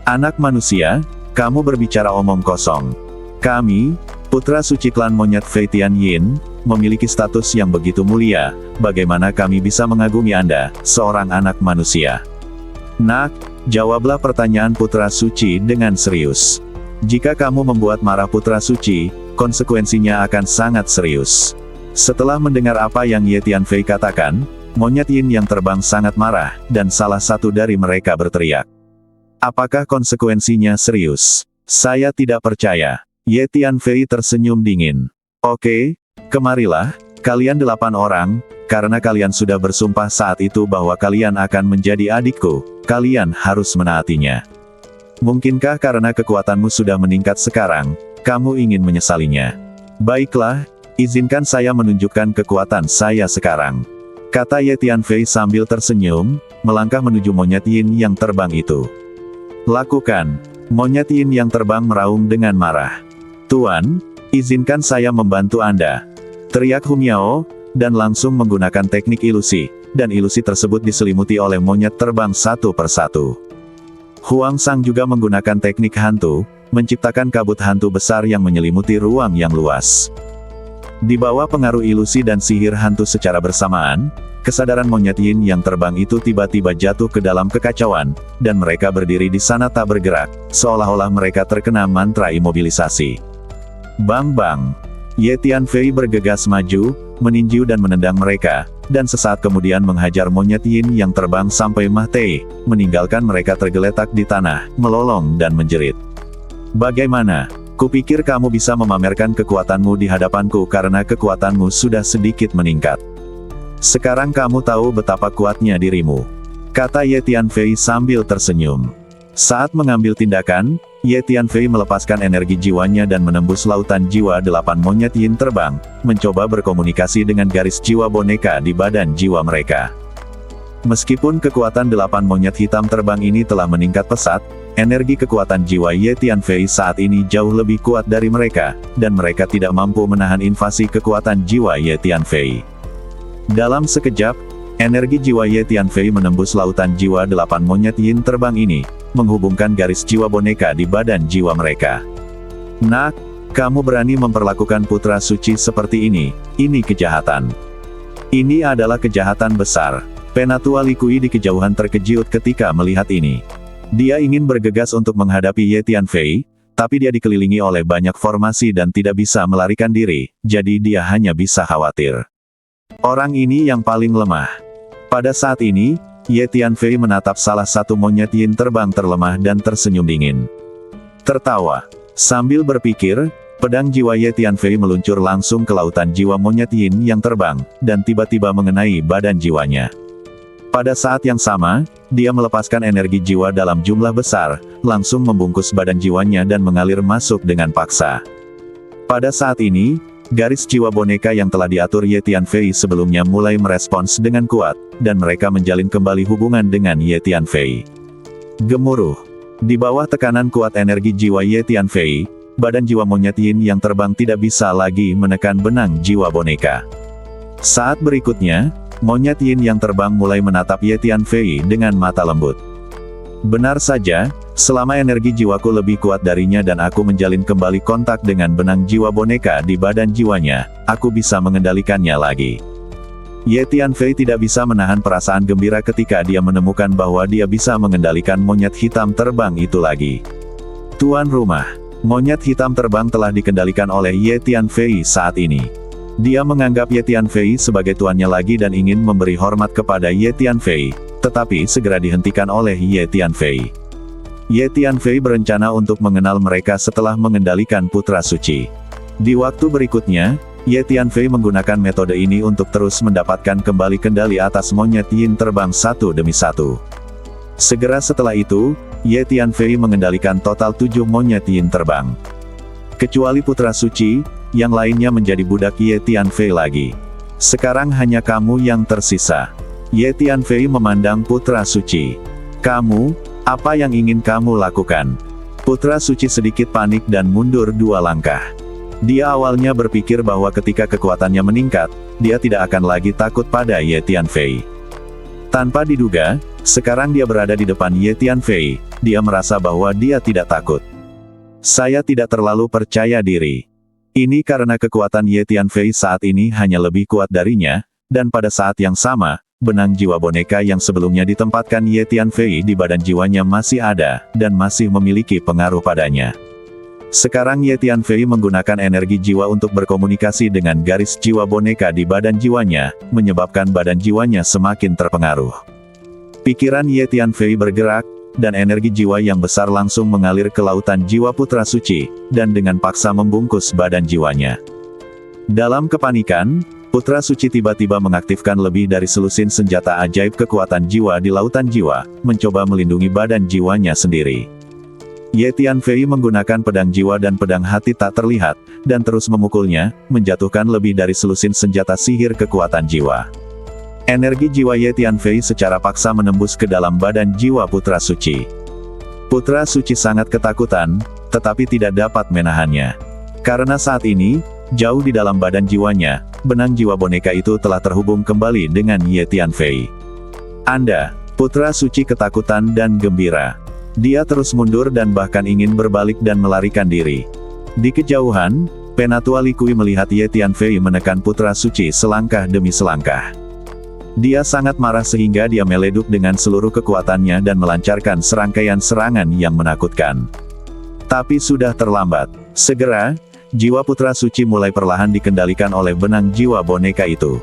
Anak manusia, kamu berbicara omong kosong. Kami, putra suci klan monyet Fei Tianyin, memiliki status yang begitu mulia, bagaimana kami bisa mengagumi Anda, seorang anak manusia? Nak, jawablah pertanyaan putra suci dengan serius. Jika kamu membuat marah putra suci, konsekuensinya akan sangat serius. Setelah mendengar apa yang Ye Tianfei katakan, monyet yin yang terbang sangat marah, dan salah satu dari mereka berteriak. Apakah konsekuensinya serius? Saya tidak percaya. Ye Tianfei tersenyum dingin. Oke, kemarilah, kalian 8 orang, karena kalian sudah bersumpah saat itu bahwa kalian akan menjadi adikku, kalian harus menaatinya. Mungkinkah karena kekuatanmu sudah meningkat sekarang, kamu ingin menyesalinya? Baiklah, izinkan saya menunjukkan kekuatan saya sekarang. Kata Ye Tianfei sambil tersenyum, melangkah menuju monyet yin yang terbang itu. Lakukan. Monyet yin yang terbang meraung dengan marah. Tuan, izinkan saya membantu Anda. Teriak Humiao, dan langsung menggunakan teknik ilusi, dan ilusi tersebut diselimuti oleh monyet terbang satu persatu. Huang Sang juga menggunakan teknik hantu, menciptakan kabut hantu besar yang menyelimuti ruang yang luas. Di bawah pengaruh ilusi dan sihir hantu secara bersamaan, kesadaran monyet Yin yang terbang itu tiba-tiba jatuh ke dalam kekacauan, dan mereka berdiri di sana tak bergerak, seolah-olah mereka terkena mantra imobilisasi. Bang-bang! Ye Tianfei bergegas maju, meninju dan menendang mereka, dan sesaat kemudian menghajar monyet Yin yang terbang sampai mati, meninggalkan mereka tergeletak di tanah, melolong dan menjerit. Bagaimana? Kupikir kamu bisa memamerkan kekuatanmu di hadapanku karena kekuatanmu sudah sedikit meningkat. Sekarang kamu tahu betapa kuatnya dirimu, kata Ye Tianfei sambil tersenyum. Saat mengambil tindakan, Ye Tianfei melepaskan energi jiwanya dan menembus lautan jiwa 8 monyet Yin terbang, mencoba berkomunikasi dengan garis jiwa boneka di badan jiwa mereka. Meskipun kekuatan 8 monyet hitam terbang ini telah meningkat pesat, energi kekuatan jiwa Ye Tianfei saat ini jauh lebih kuat dari mereka, dan mereka tidak mampu menahan invasi kekuatan jiwa Ye Tianfei. Dalam sekejap, energi jiwa Ye Tianfei menembus lautan jiwa 8 monyet Yin terbang ini, menghubungkan garis jiwa boneka di badan jiwa mereka. Nak, kamu berani memperlakukan putra suci seperti ini kejahatan. Ini adalah kejahatan besar. Penatua Li Kui di kejauhan terkejut ketika melihat ini. Dia ingin bergegas untuk menghadapi Ye Tianfei, tapi dia dikelilingi oleh banyak formasi dan tidak bisa melarikan diri, jadi dia hanya bisa khawatir. Orang ini yang paling lemah. Pada saat ini, Ye Tianfei menatap salah satu monyet Yin terbang terlemah dan tersenyum dingin. Tertawa. Sambil berpikir, pedang jiwa Ye Tianfei meluncur langsung ke lautan jiwa monyet Yin yang terbang, dan tiba-tiba mengenai badan jiwanya. Pada saat yang sama, dia melepaskan energi jiwa dalam jumlah besar, langsung membungkus badan jiwanya dan mengalir masuk dengan paksa. Pada saat ini, garis jiwa boneka yang telah diatur Ye Tianfei sebelumnya mulai merespons dengan kuat, dan mereka menjalin kembali hubungan dengan Ye Tianfei. Gemuruh. Di bawah tekanan kuat energi jiwa Ye Tianfei, badan jiwa monyet Yin yang terbang tidak bisa lagi menekan benang jiwa boneka. Saat berikutnya, monyet Yin yang terbang mulai menatap Ye Tianfei dengan mata lembut. Benar saja, selama energi jiwaku lebih kuat darinya dan aku menjalin kembali kontak dengan benang jiwa boneka di badan jiwanya, aku bisa mengendalikannya lagi. Ye Tianfei tidak bisa menahan perasaan gembira ketika dia menemukan bahwa dia bisa mengendalikan monyet hitam terbang itu lagi. Tuan rumah, monyet hitam terbang telah dikendalikan oleh Ye Tianfei saat ini. Dia menganggap Ye Tianfei sebagai tuannya lagi dan ingin memberi hormat kepada Ye Tianfei, tetapi segera dihentikan oleh Ye Tianfei. Ye Tianfei berencana untuk mengenal mereka setelah mengendalikan putra suci. Di waktu berikutnya, Ye Tianfei menggunakan metode ini untuk terus mendapatkan kembali kendali atas monyet Yin terbang satu demi satu. Segera setelah itu, Ye Tianfei mengendalikan total 7 monyet Yin terbang. Kecuali putra suci, yang lainnya menjadi budak Ye Tianfei lagi. Sekarang hanya kamu yang tersisa. Ye Tianfei memandang putra suci. Kamu, apa yang ingin kamu lakukan? Putra suci sedikit panik dan mundur 2 langkah. Dia awalnya berpikir bahwa ketika kekuatannya meningkat, dia tidak akan lagi takut pada Ye Tianfei. Tanpa diduga, sekarang dia berada di depan Ye Tianfei, dia merasa bahwa dia tidak takut. Saya tidak terlalu percaya diri. Ini karena kekuatan Ye Tianfei saat ini hanya lebih kuat darinya, dan pada saat yang sama, benang jiwa boneka yang sebelumnya ditempatkan Ye Tianfei di badan jiwanya masih ada, dan masih memiliki pengaruh padanya. Sekarang Ye Tianfei menggunakan energi jiwa untuk berkomunikasi dengan garis jiwa boneka di badan jiwanya, menyebabkan badan jiwanya semakin terpengaruh. Pikiran Ye Tianfei bergerak, dan energi jiwa yang besar langsung mengalir ke lautan jiwa putra suci, dan dengan paksa membungkus badan jiwanya. Dalam kepanikan, putra suci tiba-tiba mengaktifkan lebih dari selusin senjata ajaib kekuatan jiwa di lautan jiwa, mencoba melindungi badan jiwanya sendiri. Ye Tianfei menggunakan pedang jiwa dan pedang hati tak terlihat, dan terus memukulnya, menjatuhkan lebih dari selusin senjata sihir kekuatan jiwa. Energi jiwa Ye Tianfei secara paksa menembus ke dalam badan jiwa putra suci. Putra suci sangat ketakutan, tetapi tidak dapat menahannya. Karena saat ini, jauh di dalam badan jiwanya, benang jiwa boneka itu telah terhubung kembali dengan Ye Tianfei. Anda, putra suci ketakutan dan gembira. Dia terus mundur dan bahkan ingin berbalik dan melarikan diri. Di kejauhan, Penatua Li Kui melihat Ye Tianfei menekan putra suci selangkah demi selangkah. Dia sangat marah sehingga dia meleduk dengan seluruh kekuatannya dan melancarkan serangkaian serangan yang menakutkan. Tapi sudah terlambat. Segera, jiwa putra suci mulai perlahan dikendalikan oleh benang jiwa boneka itu.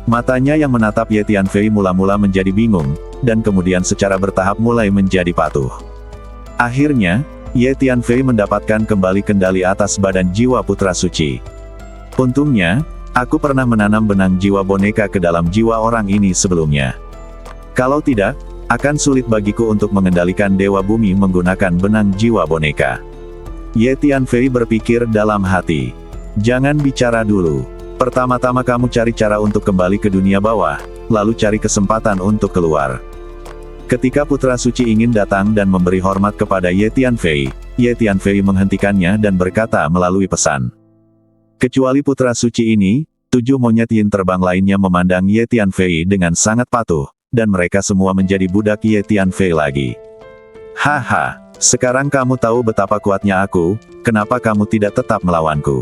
Matanya yang menatap Ye Tianfei mula-mula menjadi bingung, dan kemudian secara bertahap mulai menjadi patuh. Akhirnya, Ye Tianfei mendapatkan kembali kendali atas badan jiwa putra suci. Untungnya, aku pernah menanam benang jiwa boneka ke dalam jiwa orang ini sebelumnya. Kalau tidak, akan sulit bagiku untuk mengendalikan Dewa Bumi menggunakan benang jiwa boneka. Ye Tianfei berpikir dalam hati. Jangan bicara dulu. Pertama-tama kamu cari cara untuk kembali ke dunia bawah, lalu cari kesempatan untuk keluar. Ketika putra suci ingin datang dan memberi hormat kepada Ye Tianfei menghentikannya dan berkata melalui pesan. Kecuali putra suci ini, 7 monyet yin terbang lainnya memandang Ye Tianfei dengan sangat patuh, dan mereka semua menjadi budak Ye Tianfei lagi. Haha, sekarang kamu tahu betapa kuatnya aku, kenapa kamu tidak tetap melawanku?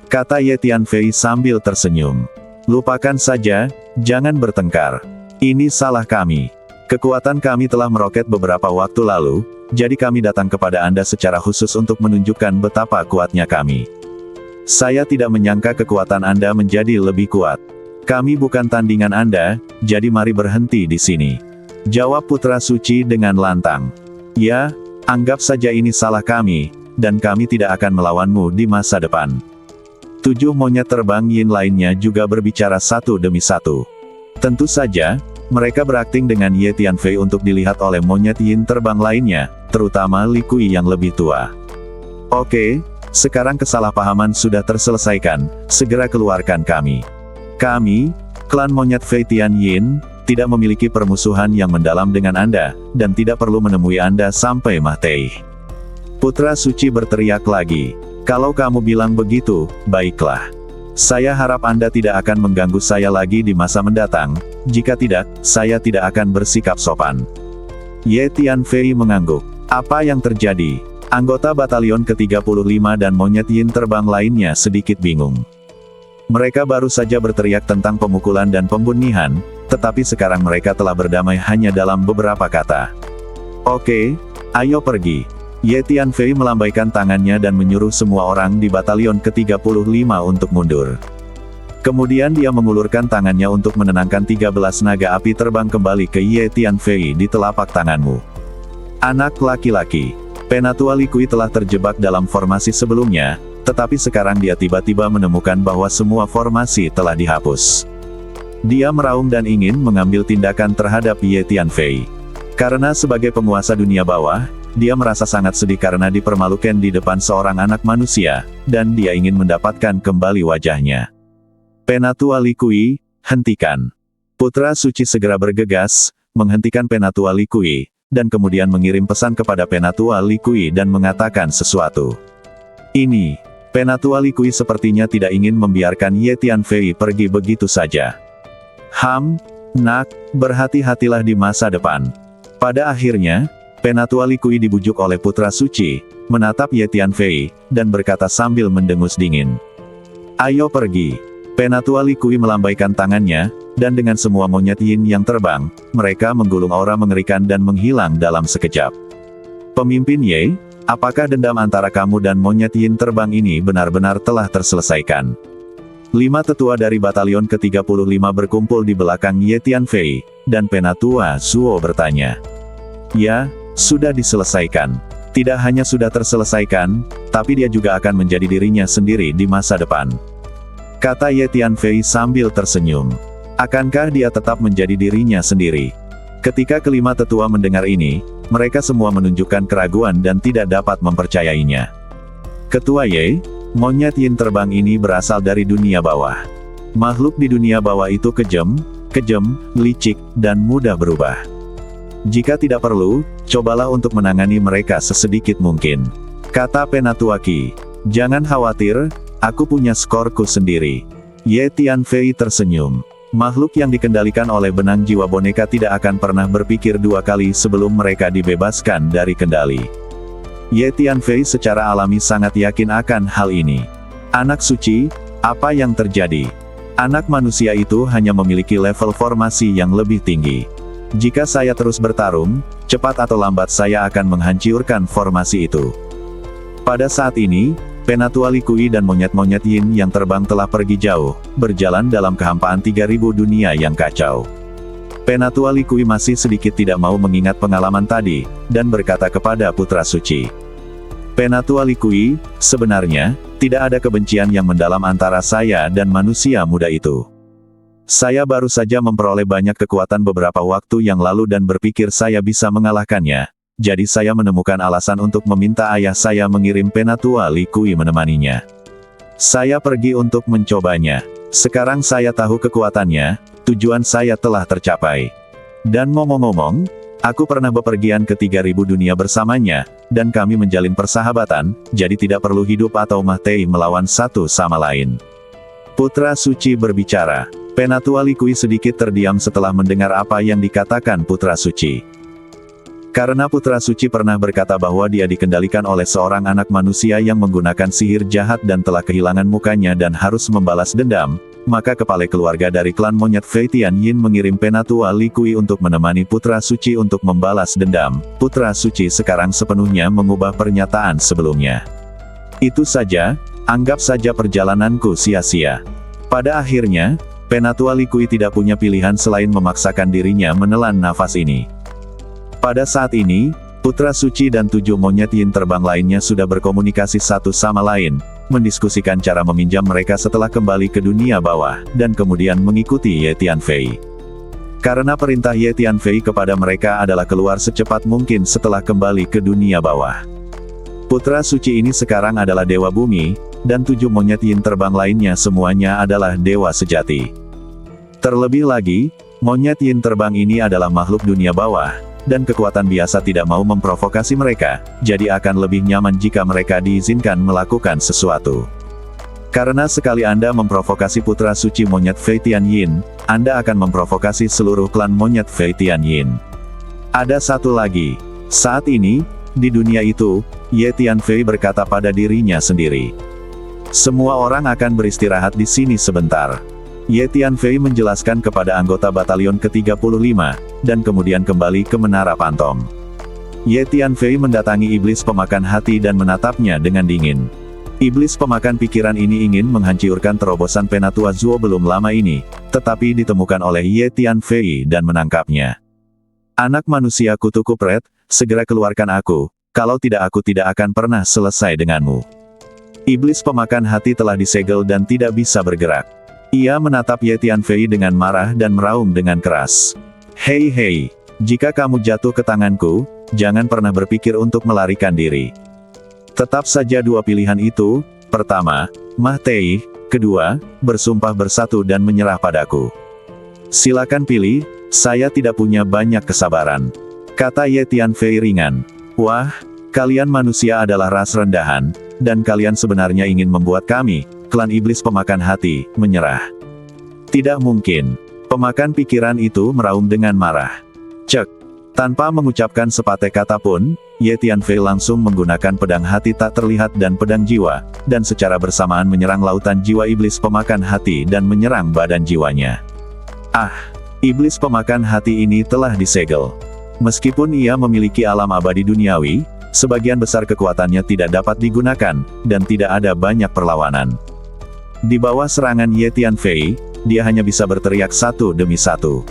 Kata Ye Tianfei sambil tersenyum. Lupakan saja, jangan bertengkar. Ini salah kami. Kekuatan kami telah meroket beberapa waktu lalu, jadi kami datang kepada Anda secara khusus untuk menunjukkan betapa kuatnya kami. Saya tidak menyangka kekuatan Anda menjadi lebih kuat. Kami bukan tandingan Anda, jadi mari berhenti di sini. Jawab putra suci dengan lantang. Ya, anggap saja ini salah kami, dan kami tidak akan melawanmu di masa depan. 7 monyet terbang yin lainnya juga berbicara satu demi satu. Tentu saja, mereka berakting dengan Ye Tianfei untuk dilihat oleh monyet yin terbang lainnya, terutama Li Kui yang lebih tua. Oke, sekarang kesalahpahaman sudah terselesaikan, segera keluarkan kami. Kami, klan monyet Fei Tian Yin, tidak memiliki permusuhan yang mendalam dengan Anda, dan tidak perlu menemui Anda sampai mati. Putra suci berteriak lagi. Kalau kamu bilang begitu, baiklah. Saya harap Anda tidak akan mengganggu saya lagi di masa mendatang, jika tidak, saya tidak akan bersikap sopan. Ye Tianfei mengangguk. Apa yang terjadi? Anggota batalion ke-35 dan monyet yin terbang lainnya sedikit bingung. Mereka baru saja berteriak tentang pemukulan dan pembunuhan, tetapi sekarang mereka telah berdamai hanya dalam beberapa kata. Oke, ayo pergi. Ye Tianfei melambaikan tangannya dan menyuruh semua orang di batalion ke-35 untuk mundur. Kemudian dia mengulurkan tangannya untuk menenangkan 13 naga api terbang kembali ke Ye Tianfei di telapak tanganmu. Anak laki-laki, Penatua Li Kui telah terjebak dalam formasi sebelumnya, tetapi sekarang dia tiba-tiba menemukan bahwa semua formasi telah dihapus. Dia meraung dan ingin mengambil tindakan terhadap Ye Tianfei. Karena sebagai penguasa dunia bawah, dia merasa sangat sedih karena dipermalukan di depan seorang anak manusia, dan dia ingin mendapatkan kembali wajahnya. Penatua Li Kui, hentikan. Putra suci segera bergegas, menghentikan Penatua Li Kui, dan kemudian mengirim pesan kepada Penatua Li Kui dan mengatakan sesuatu. Ini, Penatua Li Kui sepertinya tidak ingin membiarkan Ye Tianfei pergi begitu saja. Nak, berhati-hatilah di masa depan. Pada akhirnya, Penatua Li Kui dibujuk oleh putra suci, menatap Ye Tianfei, dan berkata sambil mendengus dingin. Ayo pergi. Penatua Li Kui melambaikan tangannya, dan dengan semua monyet yin yang terbang, mereka menggulung aura mengerikan dan menghilang dalam sekejap. Pemimpin Ye, apakah dendam antara kamu dan monyet yin terbang ini benar-benar telah terselesaikan? 5 tetua dari batalion ke-35 berkumpul di belakang Ye Tianfei, dan Penatua Zuo bertanya. Ya, sudah diselesaikan. Tidak hanya sudah terselesaikan, tapi dia juga akan menjadi dirinya sendiri di masa depan. Kata Ye Tianfei sambil tersenyum. Akankah dia tetap menjadi dirinya sendiri? Ketika kelima tetua mendengar ini, mereka semua menunjukkan keraguan dan tidak dapat mempercayainya. Ketua Ye, monyet yin terbang ini berasal dari dunia bawah. Makhluk di dunia bawah itu kejam, licik, dan mudah berubah. Jika tidak perlu, cobalah untuk menangani mereka sesedikit mungkin. Kata Penatua Qi. Jangan khawatir, aku punya skorku sendiri. Ye Tianfei tersenyum. Makhluk yang dikendalikan oleh benang jiwa boneka tidak akan pernah berpikir 2 kali sebelum mereka dibebaskan dari kendali. Ye Tianfei secara alami sangat yakin akan hal ini. Anak suci, apa yang terjadi? Anak manusia itu hanya memiliki level formasi yang lebih tinggi. Jika saya terus bertarung, cepat atau lambat saya akan menghancurkan formasi itu. Pada saat ini, Penatua Li Kui dan monyet-monyet Yin yang terbang telah pergi jauh, berjalan dalam kehampaan 3000 dunia yang kacau. Penatua Li Kui masih sedikit tidak mau mengingat pengalaman tadi, dan berkata kepada Putra Suci. Penatua Li Kui, sebenarnya, tidak ada kebencian yang mendalam antara saya dan manusia muda itu. Saya baru saja memperoleh banyak kekuatan beberapa waktu yang lalu dan berpikir saya bisa mengalahkannya. Jadi saya menemukan alasan untuk meminta ayah saya mengirim Penatua Li Kui menemaninya. Saya pergi untuk mencobanya. Sekarang saya tahu kekuatannya, tujuan saya telah tercapai. Dan ngomong-ngomong, aku pernah bepergian ke 3000 dunia bersamanya, dan kami menjalin persahabatan, jadi tidak perlu hidup atau mati melawan satu sama lain. Putra Suci berbicara. Penatua Li Kui sedikit terdiam setelah mendengar apa yang dikatakan Putra Suci. Karena Putra Suci pernah berkata bahwa dia dikendalikan oleh seorang anak manusia yang menggunakan sihir jahat dan telah kehilangan mukanya dan harus membalas dendam, maka kepala keluarga dari klan monyet Fei Tianyin mengirim Penatua Li Kui untuk menemani Putra Suci untuk membalas dendam. Putra Suci sekarang sepenuhnya mengubah pernyataan sebelumnya. Itu saja, anggap saja perjalananku sia-sia. Pada akhirnya, Penatua Li Kui tidak punya pilihan selain memaksakan dirinya menelan nafas ini. Pada saat ini, Putra Suci dan 7 monyet Yin terbang lainnya sudah berkomunikasi satu sama lain, mendiskusikan cara meminjam mereka setelah kembali ke dunia bawah, dan kemudian mengikuti Ye Tianfei. Karena perintah Ye Tianfei kepada mereka adalah keluar secepat mungkin setelah kembali ke dunia bawah. Putra Suci ini sekarang adalah Dewa Bumi, dan 7 monyet Yin terbang lainnya semuanya adalah Dewa Sejati. Terlebih lagi, monyet Yin terbang ini adalah makhluk dunia bawah, dan kekuatan biasa tidak mau memprovokasi mereka, jadi akan lebih nyaman jika mereka diizinkan melakukan sesuatu. Karena sekali Anda memprovokasi Putra Suci monyet Fei Tianyin, Anda akan memprovokasi seluruh klan monyet Fei Tianyin. Ada satu lagi. Saat ini, di dunia itu, Ye Tianfei berkata pada dirinya sendiri. Semua orang akan beristirahat di sini sebentar. Ye Tianfei menjelaskan kepada anggota batalion ke-35, dan kemudian kembali ke Menara Pantom. Ye Tianfei mendatangi iblis pemakan hati dan menatapnya dengan dingin. Iblis pemakan pikiran ini ingin menghancurkan terobosan Penatua Zuo belum lama ini, tetapi ditemukan oleh Ye Tianfei dan menangkapnya. Anak manusia kutu kupret, segera keluarkan aku, kalau tidak aku tidak akan pernah selesai denganmu. Iblis pemakan hati telah disegel dan tidak bisa bergerak. Ia menatap Ye Tianfei dengan marah dan meraung dengan keras. Hei hei, jika kamu jatuh ke tanganku, jangan pernah berpikir untuk melarikan diri. Tetap saja dua pilihan itu, pertama, mati, kedua, bersumpah bersatu dan menyerah padaku. Silakan pilih, saya tidak punya banyak kesabaran. Kata Ye Tianfei ringan. Wah, kalian manusia adalah ras rendahan, dan kalian sebenarnya ingin membuat kami, klan iblis pemakan hati, menyerah. Tidak mungkin. Pemakan pikiran itu meraung dengan marah. Cek. Tanpa mengucapkan sepatah kata pun, Ye Tianfei langsung menggunakan pedang hati tak terlihat dan pedang jiwa, dan secara bersamaan menyerang lautan jiwa iblis pemakan hati dan menyerang badan jiwanya. Ah! Iblis pemakan hati ini telah disegel. Meskipun ia memiliki alam abadi duniawi, sebagian besar kekuatannya tidak dapat digunakan, dan tidak ada banyak perlawanan. Di bawah serangan Ye Tianfei, dia hanya bisa berteriak satu demi satu.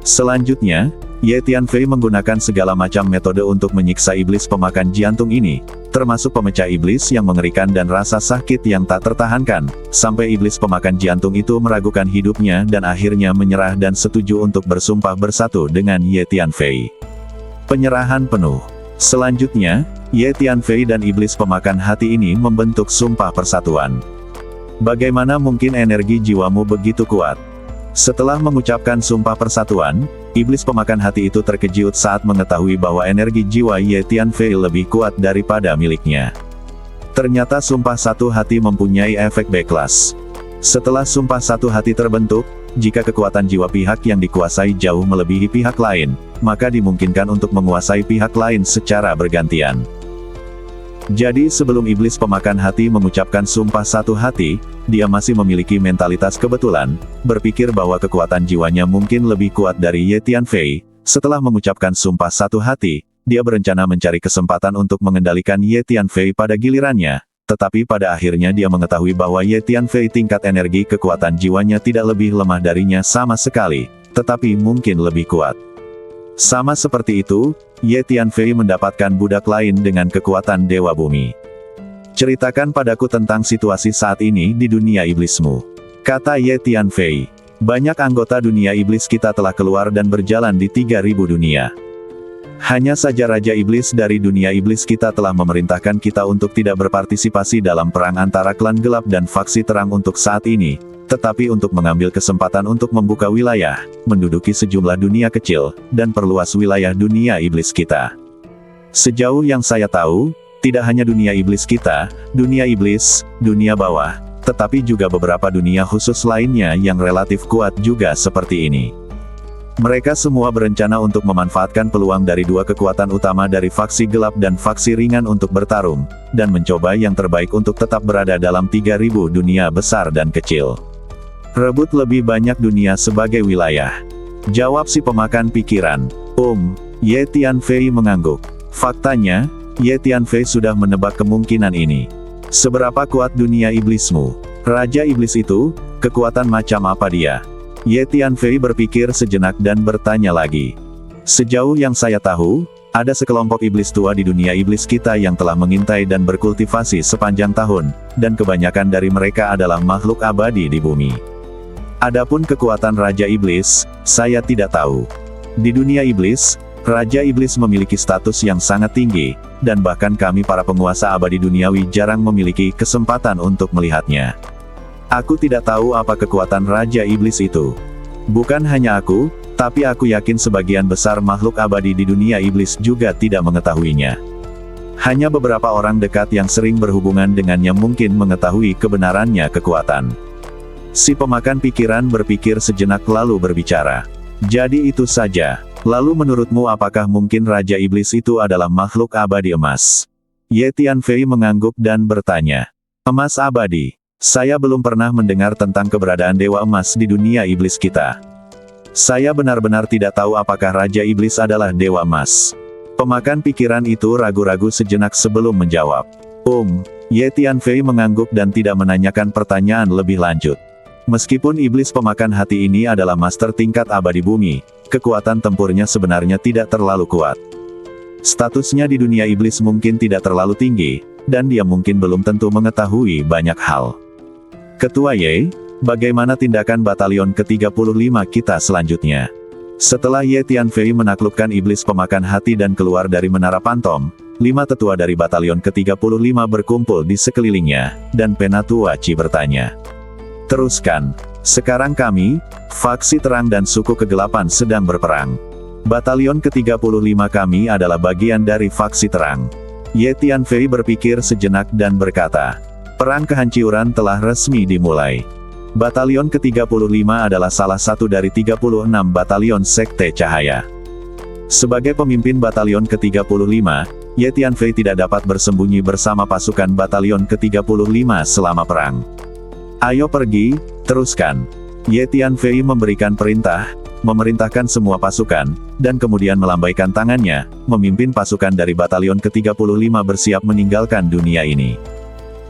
Selanjutnya, Ye Tianfei menggunakan segala macam metode untuk menyiksa iblis pemakan jantung ini, termasuk pemecah iblis yang mengerikan dan rasa sakit yang tak tertahankan, sampai iblis pemakan jantung itu meragukan hidupnya dan akhirnya menyerah dan setuju untuk bersumpah bersatu dengan Ye Tianfei. Penyerahan penuh. Selanjutnya, Ye Tianfei dan iblis pemakan hati ini membentuk sumpah persatuan. Bagaimana mungkin energi jiwamu begitu kuat? Setelah mengucapkan sumpah persatuan, iblis pemakan hati itu terkejut saat mengetahui bahwa energi jiwa Ye Tianfei lebih kuat daripada miliknya. Ternyata sumpah satu hati mempunyai efek backlash. Setelah sumpah satu hati terbentuk, jika kekuatan jiwa pihak yang dikuasai jauh melebihi pihak lain, maka dimungkinkan untuk menguasai pihak lain secara bergantian. Jadi sebelum iblis pemakan hati mengucapkan sumpah satu hati, dia masih memiliki mentalitas kebetulan, berpikir bahwa kekuatan jiwanya mungkin lebih kuat dari Ye Tianfei. Setelah mengucapkan sumpah satu hati, dia berencana mencari kesempatan untuk mengendalikan Ye Tianfei pada gilirannya, tetapi pada akhirnya dia mengetahui bahwa Ye Tianfei tingkat energi kekuatan jiwanya tidak lebih lemah darinya sama sekali, tetapi mungkin lebih kuat. Sama seperti itu, Ye Tianfei mendapatkan budak lain dengan kekuatan Dewa Bumi. "Ceritakan padaku tentang situasi saat ini di dunia iblismu," kata Ye Tianfei. "Banyak anggota dunia iblis kita telah keluar dan berjalan di 3000 dunia. Hanya saja Raja Iblis dari dunia iblis kita telah memerintahkan kita untuk tidak berpartisipasi dalam perang antara klan gelap dan faksi terang untuk saat ini, tetapi untuk mengambil kesempatan untuk membuka wilayah, menduduki sejumlah dunia kecil, dan perluas wilayah dunia iblis kita. Sejauh yang saya tahu, tidak hanya dunia iblis kita, dunia iblis, dunia bawah, tetapi juga beberapa dunia khusus lainnya yang relatif kuat juga seperti ini. Mereka semua berencana untuk memanfaatkan peluang dari dua kekuatan utama dari faksi gelap dan faksi ringan untuk bertarung, dan mencoba yang terbaik untuk tetap berada dalam 3000 dunia besar dan kecil. Rebut lebih banyak dunia sebagai wilayah," jawab si pemakan pikiran. Ye Tianfei mengangguk. Faktanya, Ye Tianfei sudah menebak kemungkinan ini. "Seberapa kuat dunia iblismu? Raja iblis itu, kekuatan macam apa dia?" Ye Tianfei berpikir sejenak dan bertanya lagi. "Sejauh yang saya tahu, ada sekelompok iblis tua di dunia iblis kita yang telah mengintai dan berkultivasi sepanjang tahun, dan kebanyakan dari mereka adalah makhluk abadi di bumi. Adapun kekuatan Raja Iblis, saya tidak tahu. Di dunia iblis, Raja Iblis memiliki status yang sangat tinggi, dan bahkan kami para penguasa abadi duniawi jarang memiliki kesempatan untuk melihatnya. Aku tidak tahu apa kekuatan Raja Iblis itu. Bukan hanya aku, tapi aku yakin sebagian besar makhluk abadi di dunia iblis juga tidak mengetahuinya. Hanya beberapa orang dekat yang sering berhubungan dengannya mungkin mengetahui kebenarannya kekuatan." Si pemakan pikiran berpikir sejenak lalu berbicara. "Jadi itu saja. Lalu menurutmu apakah mungkin Raja Iblis itu adalah makhluk abadi emas?" Ye Tianfei mengangguk dan bertanya. "Emas abadi? Saya belum pernah mendengar tentang keberadaan Dewa Emas di dunia iblis kita. Saya benar-benar tidak tahu apakah Raja Iblis adalah Dewa Emas." Pemakan pikiran itu ragu-ragu sejenak sebelum menjawab. Ye Tianfei mengangguk dan tidak menanyakan pertanyaan lebih lanjut. Meskipun iblis pemakan hati ini adalah master tingkat abadi bumi, kekuatan tempurnya sebenarnya tidak terlalu kuat. Statusnya di dunia iblis mungkin tidak terlalu tinggi, dan dia mungkin belum tentu mengetahui banyak hal. "Ketua Ye, bagaimana tindakan batalion ke-35 kita selanjutnya?" Setelah Ye Tianfei menaklukkan iblis pemakan hati dan keluar dari menara pantom, 5 tetua dari batalion ke-35 berkumpul di sekelilingnya, dan Penatua Qi bertanya. "Teruskan. Sekarang kami, faksi terang dan suku kegelapan sedang berperang. Batalion ke-35 kami adalah bagian dari faksi terang." Ye Tianfei berpikir sejenak dan berkata, "Perang kehancuran telah resmi dimulai. Batalion ke-35 adalah salah satu dari 36 batalion Sekte Cahaya. Sebagai pemimpin batalion ke-35, Ye Tianfei tidak dapat bersembunyi bersama pasukan batalion ke-35 selama perang. Ayo pergi, teruskan." Ye Tianfei memberikan perintah, memerintahkan semua pasukan, dan kemudian melambaikan tangannya, memimpin pasukan dari batalion ke-35 bersiap meninggalkan dunia ini.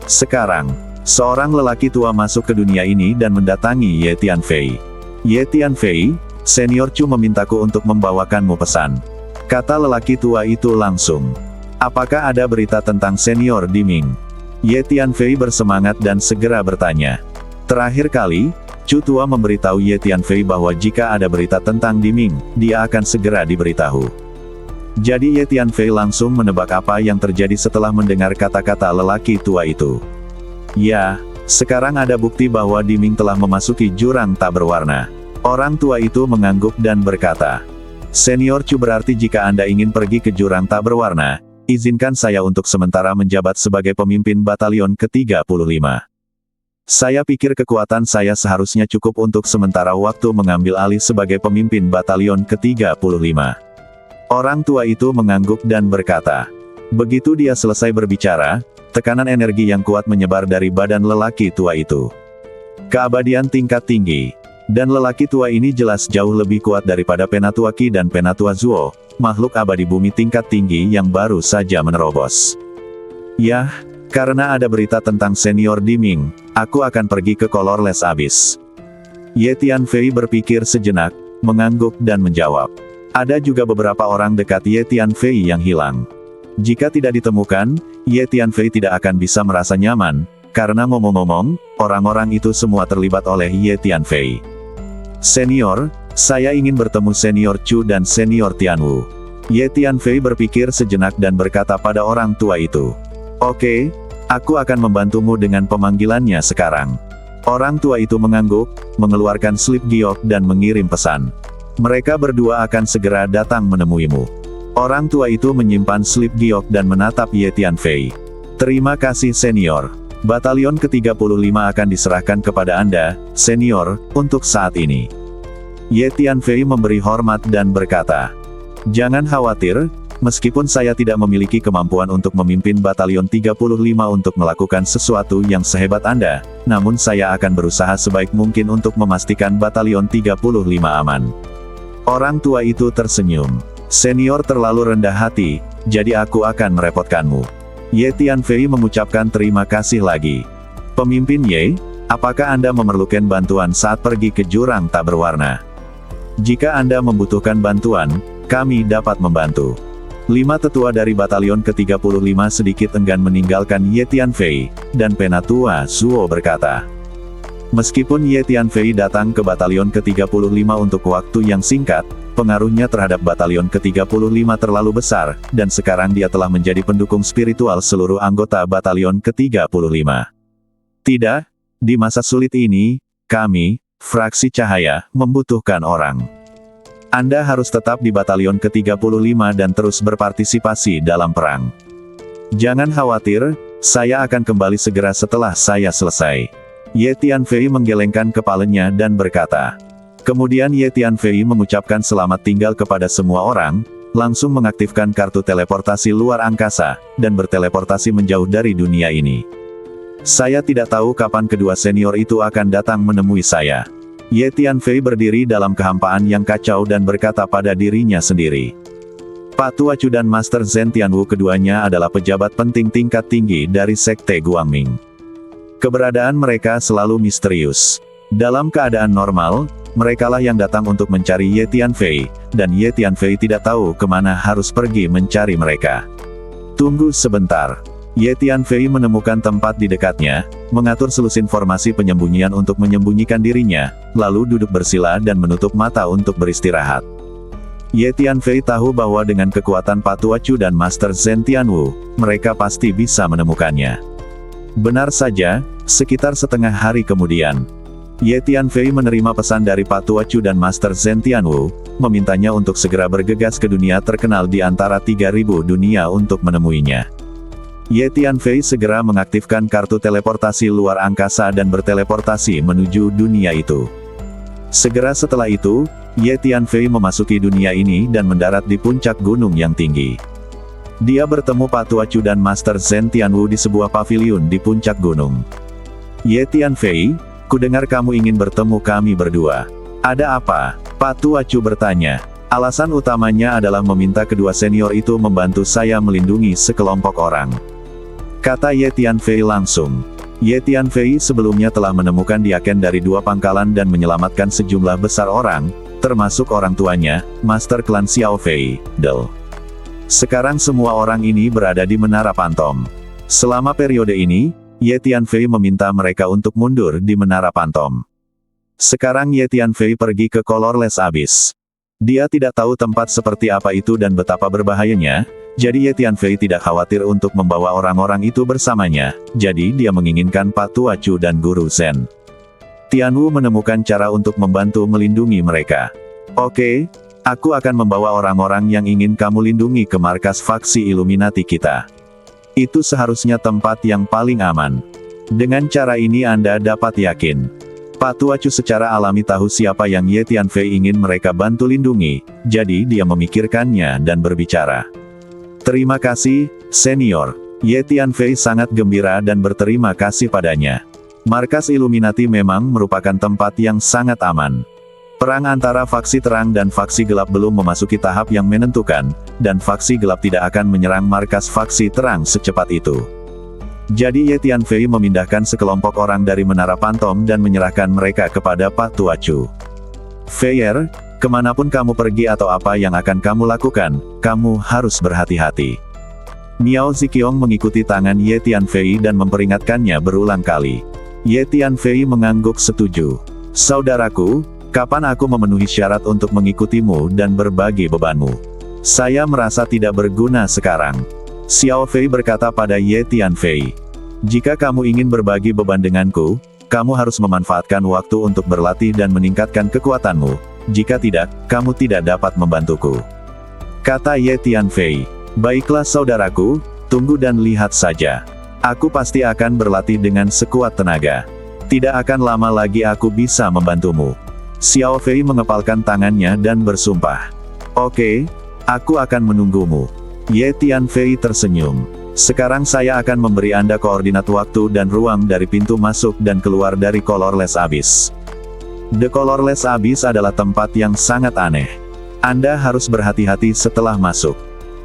Sekarang, seorang lelaki tua masuk ke dunia ini dan mendatangi Ye Tianfei. "Ye Tianfei, Senior Chu memintaku untuk membawakanmu pesan," kata lelaki tua itu langsung. "Apakah ada berita tentang Senior Diming?" Ye Tianfei bersemangat dan segera bertanya. Terakhir kali, Chu tua memberitahu Ye Tianfei bahwa jika ada berita tentang Diming, dia akan segera diberitahu. Jadi Ye Tianfei langsung menebak apa yang terjadi setelah mendengar kata-kata lelaki tua itu. "Ya, sekarang ada bukti bahwa Diming telah memasuki jurang tak berwarna." Orang tua itu mengangguk dan berkata, "Senior Chu, berarti jika Anda ingin pergi ke jurang tak berwarna, izinkan saya untuk sementara menjabat sebagai pemimpin batalion ke-35. Saya pikir kekuatan saya seharusnya cukup untuk sementara waktu mengambil alih sebagai pemimpin batalion ke-35. Orang tua itu mengangguk dan berkata, Begitu dia selesai berbicara, tekanan energi yang kuat menyebar dari badan lelaki tua itu. Keabadian tingkat tinggi. Dan lelaki tua ini jelas jauh lebih kuat daripada Penatua Qi dan Penatua Zuo, makhluk abadi bumi tingkat tinggi yang baru saja menerobos. Yah, karena ada berita tentang senior Diming, aku akan pergi ke Colorless Abyss. Ye Tianfei berpikir sejenak, mengangguk dan menjawab. Ada juga beberapa orang dekat Ye Tianfei yang hilang. Jika tidak ditemukan, Ye Tianfei tidak akan bisa merasa nyaman, karena ngomong-ngomong, orang-orang itu semua terlibat oleh Ye Tianfei. Senior, saya ingin bertemu Senior Chu dan Senior Tianwu. Ye Tianfei berpikir sejenak dan berkata pada orang tua itu. Oke, aku akan membantumu dengan pemanggilannya sekarang. Orang tua itu mengangguk, mengeluarkan slip giok dan mengirim pesan. Mereka berdua akan segera datang menemuimu. Orang tua itu menyimpan slip giok dan menatap Ye Tianfei. Terima kasih senior. Batalion ke-35 akan diserahkan kepada Anda, senior, untuk saat ini. Ye Tianfei memberi hormat dan berkata, jangan khawatir, meskipun saya tidak memiliki kemampuan untuk memimpin Batalion 35 untuk melakukan sesuatu yang sehebat Anda, namun saya akan berusaha sebaik mungkin untuk memastikan Batalion 35 aman. Orang tua itu tersenyum. Senior terlalu rendah hati, jadi aku akan merepotkanmu. Ye Tianfei mengucapkan terima kasih lagi. Pemimpin Ye, apakah Anda memerlukan bantuan saat pergi ke jurang tak berwarna? Jika Anda membutuhkan bantuan, kami dapat membantu. 5 tetua dari Batalion ke-35 sedikit enggan meninggalkan Ye Tianfei, dan Penatua Zuo berkata. Meskipun Ye Tianfei datang ke Batalion ke-35 untuk waktu yang singkat, pengaruhnya terhadap Batalion ke-35 terlalu besar, dan sekarang dia telah menjadi pendukung spiritual seluruh anggota Batalion ke-35. Tidak, di masa sulit ini, kami, fraksi cahaya, membutuhkan orang. Anda harus tetap di Batalion ke-35 dan terus berpartisipasi dalam perang. Jangan khawatir, saya akan kembali segera setelah saya selesai. Ye Tianfei menggelengkan kepalanya dan berkata. Kemudian Ye Tianfei mengucapkan selamat tinggal kepada semua orang, langsung mengaktifkan kartu teleportasi luar angkasa, dan berteleportasi menjauh dari dunia ini. Saya tidak tahu kapan kedua senior itu akan datang menemui saya. Ye Tianfei berdiri dalam kehampaan yang kacau dan berkata pada dirinya sendiri. Pak Tua Chu dan Master Zhen Tianwu keduanya adalah pejabat penting tingkat tinggi dari Sekte Guangming. Keberadaan mereka selalu misterius. Dalam keadaan normal, merekalah yang datang untuk mencari Ye Tianfei, dan Ye Tianfei tidak tahu kemana harus pergi mencari mereka. Tunggu sebentar. Ye Tianfei menemukan tempat di dekatnya, mengatur selusin formasi penyembunyian untuk menyembunyikan dirinya, lalu duduk bersila dan menutup mata untuk beristirahat. Ye Tianfei tahu bahwa dengan kekuatan Pak Tua Chu dan Master Zhen Tianwu, mereka pasti bisa menemukannya. Benar saja, sekitar setengah hari kemudian, Ye Tianfei menerima pesan dari Pak Tua Chu dan Master Zhen Tianwu, memintanya untuk segera bergegas ke dunia terkenal di antara 3.000 dunia untuk menemuinya. Ye Tianfei segera mengaktifkan kartu teleportasi luar angkasa dan berteleportasi menuju dunia itu. Segera setelah itu, Ye Tianfei memasuki dunia ini dan mendarat di puncak gunung yang tinggi. Dia bertemu Pak Tua Chu dan Master Zhen Tianwu di sebuah paviliun di puncak gunung. Ye Tianfei, kudengar kamu ingin bertemu kami berdua. Ada apa? Pak Tua Chu bertanya. Alasan utamanya adalah meminta kedua senior itu membantu saya melindungi sekelompok orang. Kata Ye Tianfei langsung. Ye Tianfei sebelumnya telah menemukan Diaken dari 2 pangkalan dan menyelamatkan sejumlah besar orang, termasuk orang tuanya, Master Klan Xiao Fei, Del. Sekarang semua orang ini berada di Menara Pantom. Selama periode ini, Ye Tianfei meminta mereka untuk mundur di Menara Pantom. Sekarang Ye Tianfei pergi ke Colorless Abyss. Dia tidak tahu tempat seperti apa itu dan betapa berbahayanya, jadi Ye Tianfei tidak khawatir untuk membawa orang-orang itu bersamanya, jadi dia menginginkan Pak Tua Chu dan Guru Zhen Tianwu menemukan cara untuk membantu melindungi mereka. Oke, aku akan membawa orang-orang yang ingin kamu lindungi ke markas faksi Illuminati kita. Itu seharusnya tempat yang paling aman. Dengan cara ini Anda dapat yakin. Pak Tua Chu secara alami tahu siapa yang Ye Tianfei ingin mereka bantu lindungi, jadi dia memikirkannya dan berbicara. Terima kasih, senior. Ye Tianfei sangat gembira dan berterima kasih padanya. Markas Illuminati memang merupakan tempat yang sangat aman. Perang antara faksi terang dan faksi gelap belum memasuki tahap yang menentukan, dan faksi gelap tidak akan menyerang markas faksi terang secepat itu. Jadi Ye Tianfei memindahkan sekelompok orang dari Menara Pantom dan menyerahkan mereka kepada Pak Tuacu. Feier, kemanapun kamu pergi atau apa yang akan kamu lakukan, kamu harus berhati-hati. Miao Ziqiong mengikuti tangan Ye Tianfei dan memperingatkannya berulang kali. Ye Tianfei mengangguk setuju. Saudaraku, kapan aku memenuhi syarat untuk mengikutimu dan berbagi bebanmu? Saya merasa tidak berguna sekarang. Xiao Fei berkata pada Ye Tianfei. Jika kamu ingin berbagi beban denganku, kamu harus memanfaatkan waktu untuk berlatih dan meningkatkan kekuatanmu. Jika tidak, kamu tidak dapat membantuku. Kata Ye Tianfei. Baiklah saudaraku, tunggu dan lihat saja. Aku pasti akan berlatih dengan sekuat tenaga. Tidak akan lama lagi aku bisa membantumu. Xiao Fei mengepalkan tangannya dan bersumpah. Oke, aku akan menunggumu. Ye Tianfei tersenyum. Sekarang saya akan memberi Anda koordinat waktu dan ruang dari pintu masuk dan keluar dari Colorless Abyss. The Colorless Abyss adalah tempat yang sangat aneh. Anda harus berhati-hati setelah masuk.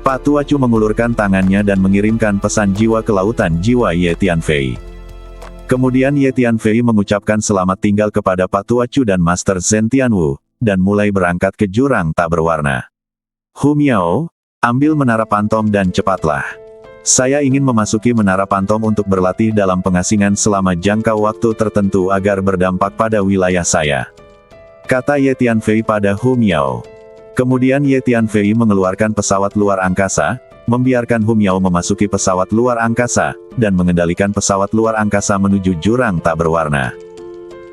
Pak Tuacu mengulurkan tangannya dan mengirimkan pesan jiwa ke lautan jiwa Ye Tianfei. Kemudian Ye Tianfei mengucapkan selamat tinggal kepada Pak Tuacu dan Master Zhen Tianwu, dan mulai berangkat ke jurang tak berwarna. Hu Miao, ambil Menara Pantom dan cepatlah. Saya ingin memasuki Menara Pantom untuk berlatih dalam pengasingan selama jangka waktu tertentu agar berdampak pada wilayah saya. Kata Ye Tianfei pada Hu Miao. Kemudian Ye Tianfei mengeluarkan pesawat luar angkasa, membiarkan Hu Miao memasuki pesawat luar angkasa, dan mengendalikan pesawat luar angkasa menuju jurang tak berwarna.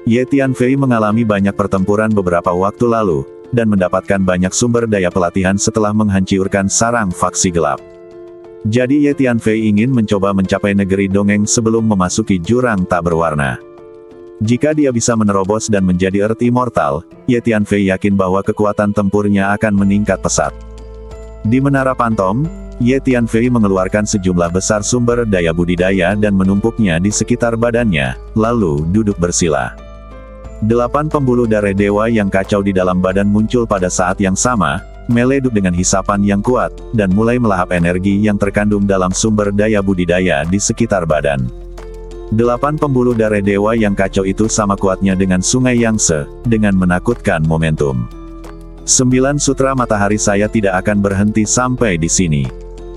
Ye Tianfei mengalami banyak pertempuran beberapa waktu lalu, dan mendapatkan banyak sumber daya pelatihan setelah menghancurkan sarang faksi gelap. Jadi Ye Tianfei ingin mencoba mencapai negeri dongeng sebelum memasuki jurang tak berwarna. Jika dia bisa menerobos dan menjadi Earth Immortal, Ye Tianfei yakin bahwa kekuatan tempurnya akan meningkat pesat. Di Menara Pantom, Ye Tianfei mengeluarkan sejumlah besar sumber daya budidaya dan menumpuknya di sekitar badannya, lalu duduk bersila. 8 pembuluh darah dewa yang kacau di dalam badan muncul pada saat yang sama, meleduk dengan hisapan yang kuat, dan mulai melahap energi yang terkandung dalam sumber daya budidaya di sekitar badan. 8 pembuluh darah dewa yang kacau itu sama kuatnya dengan sungai Yangtze, dengan menakutkan momentum. 9 sutra matahari saya tidak akan berhenti sampai di sini.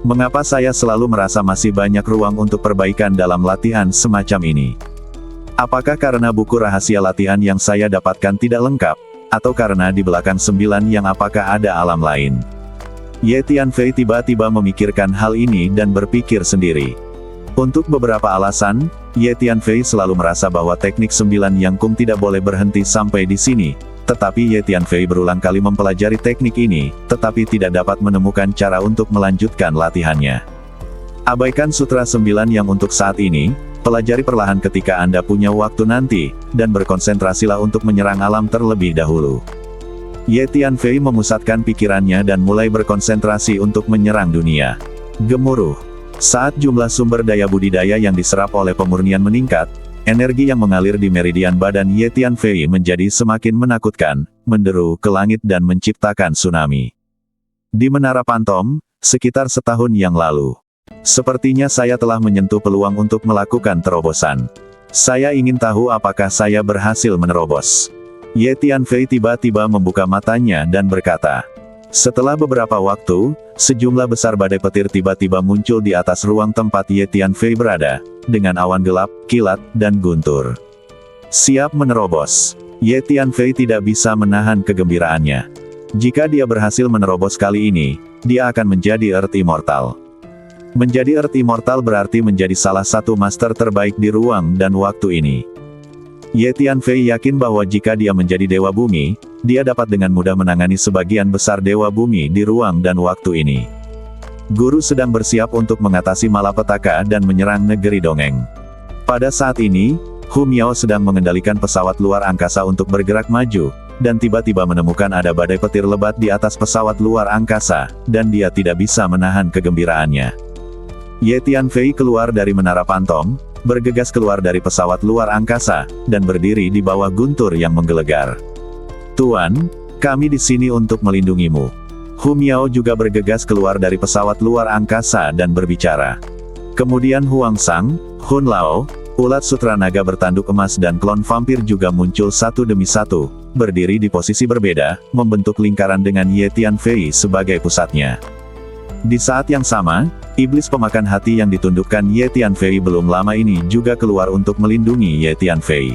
Mengapa saya selalu merasa masih banyak ruang untuk perbaikan dalam latihan semacam ini? Apakah karena buku rahasia latihan yang saya dapatkan tidak lengkap, atau karena di belakang 9 yang apakah ada alam lain? Ye Tianfei tiba-tiba memikirkan hal ini dan berpikir sendiri. Untuk beberapa alasan, Ye Tianfei selalu merasa bahwa teknik 9 yang kung tidak boleh berhenti sampai di sini. Tetapi Ye Tianfei berulang kali mempelajari teknik ini, tetapi tidak dapat menemukan cara untuk melanjutkan latihannya. Abaikan Sutra 9 yang untuk saat ini, pelajari perlahan ketika Anda punya waktu nanti, dan berkonsentrasilah untuk menyerang alam terlebih dahulu. Ye Tianfei memusatkan pikirannya dan mulai berkonsentrasi untuk menyerang dunia. Gemuruh. Saat jumlah sumber daya budidaya yang diserap oleh pemurnian meningkat, energi yang mengalir di meridian badan Ye Tianfei menjadi semakin menakutkan, menderu ke langit dan menciptakan tsunami. Di Menara Pantom, sekitar setahun yang lalu. Sepertinya saya telah menyentuh peluang untuk melakukan terobosan. Saya ingin tahu apakah saya berhasil menerobos. Ye Tianfei tiba-tiba membuka matanya dan berkata. Setelah beberapa waktu, sejumlah besar badai petir tiba-tiba muncul di atas ruang tempat Ye Tianfei berada, dengan awan gelap, kilat, dan guntur. Siap menerobos. Ye Tianfei tidak bisa menahan kegembiraannya. Jika dia berhasil menerobos kali ini, dia akan menjadi Earth Immortal. Menjadi Earth Immortal berarti menjadi salah satu master terbaik di ruang dan waktu ini. Ye Tianfei yakin bahwa jika dia menjadi Dewa Bumi, dia dapat dengan mudah menangani sebagian besar Dewa Bumi di ruang dan waktu ini. Guru sedang bersiap untuk mengatasi malapetaka dan menyerang negeri dongeng. Pada saat ini, Hu Miao sedang mengendalikan pesawat luar angkasa untuk bergerak maju, dan tiba-tiba menemukan ada badai petir lebat di atas pesawat luar angkasa, dan dia tidak bisa menahan kegembiraannya. Ye Tianfei keluar dari menara Pantom, bergegas keluar dari pesawat luar angkasa, dan berdiri di bawah guntur yang menggelegar. "Tuan, kami di sini untuk melindungimu." Hu Miao juga bergegas keluar dari pesawat luar angkasa dan berbicara. Kemudian Huang Sang, Hun Lao, ulat sutra naga bertanduk emas dan klon vampir juga muncul satu demi satu, berdiri di posisi berbeda, membentuk lingkaran dengan Ye Tianfei sebagai pusatnya. Di saat yang sama, iblis pemakan hati yang ditundukkan Ye Tianfei belum lama ini juga keluar untuk melindungi Ye Tianfei.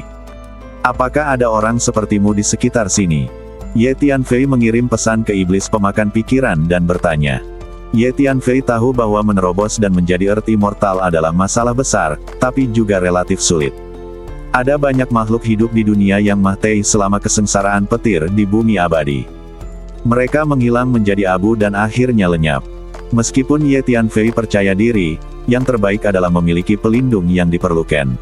"Apakah ada orang sepertimu di sekitar sini?" Ye Tianfei mengirim pesan ke iblis pemakan pikiran dan bertanya. Ye Tianfei tahu bahwa menerobos dan menjadi Earth Immortal adalah masalah besar, tapi juga relatif sulit. Ada banyak makhluk hidup di dunia yang mati selama kesengsaraan petir di bumi abadi. Mereka menghilang menjadi abu dan akhirnya lenyap. Meskipun Ye Tianfei percaya diri, yang terbaik adalah memiliki pelindung yang diperlukan.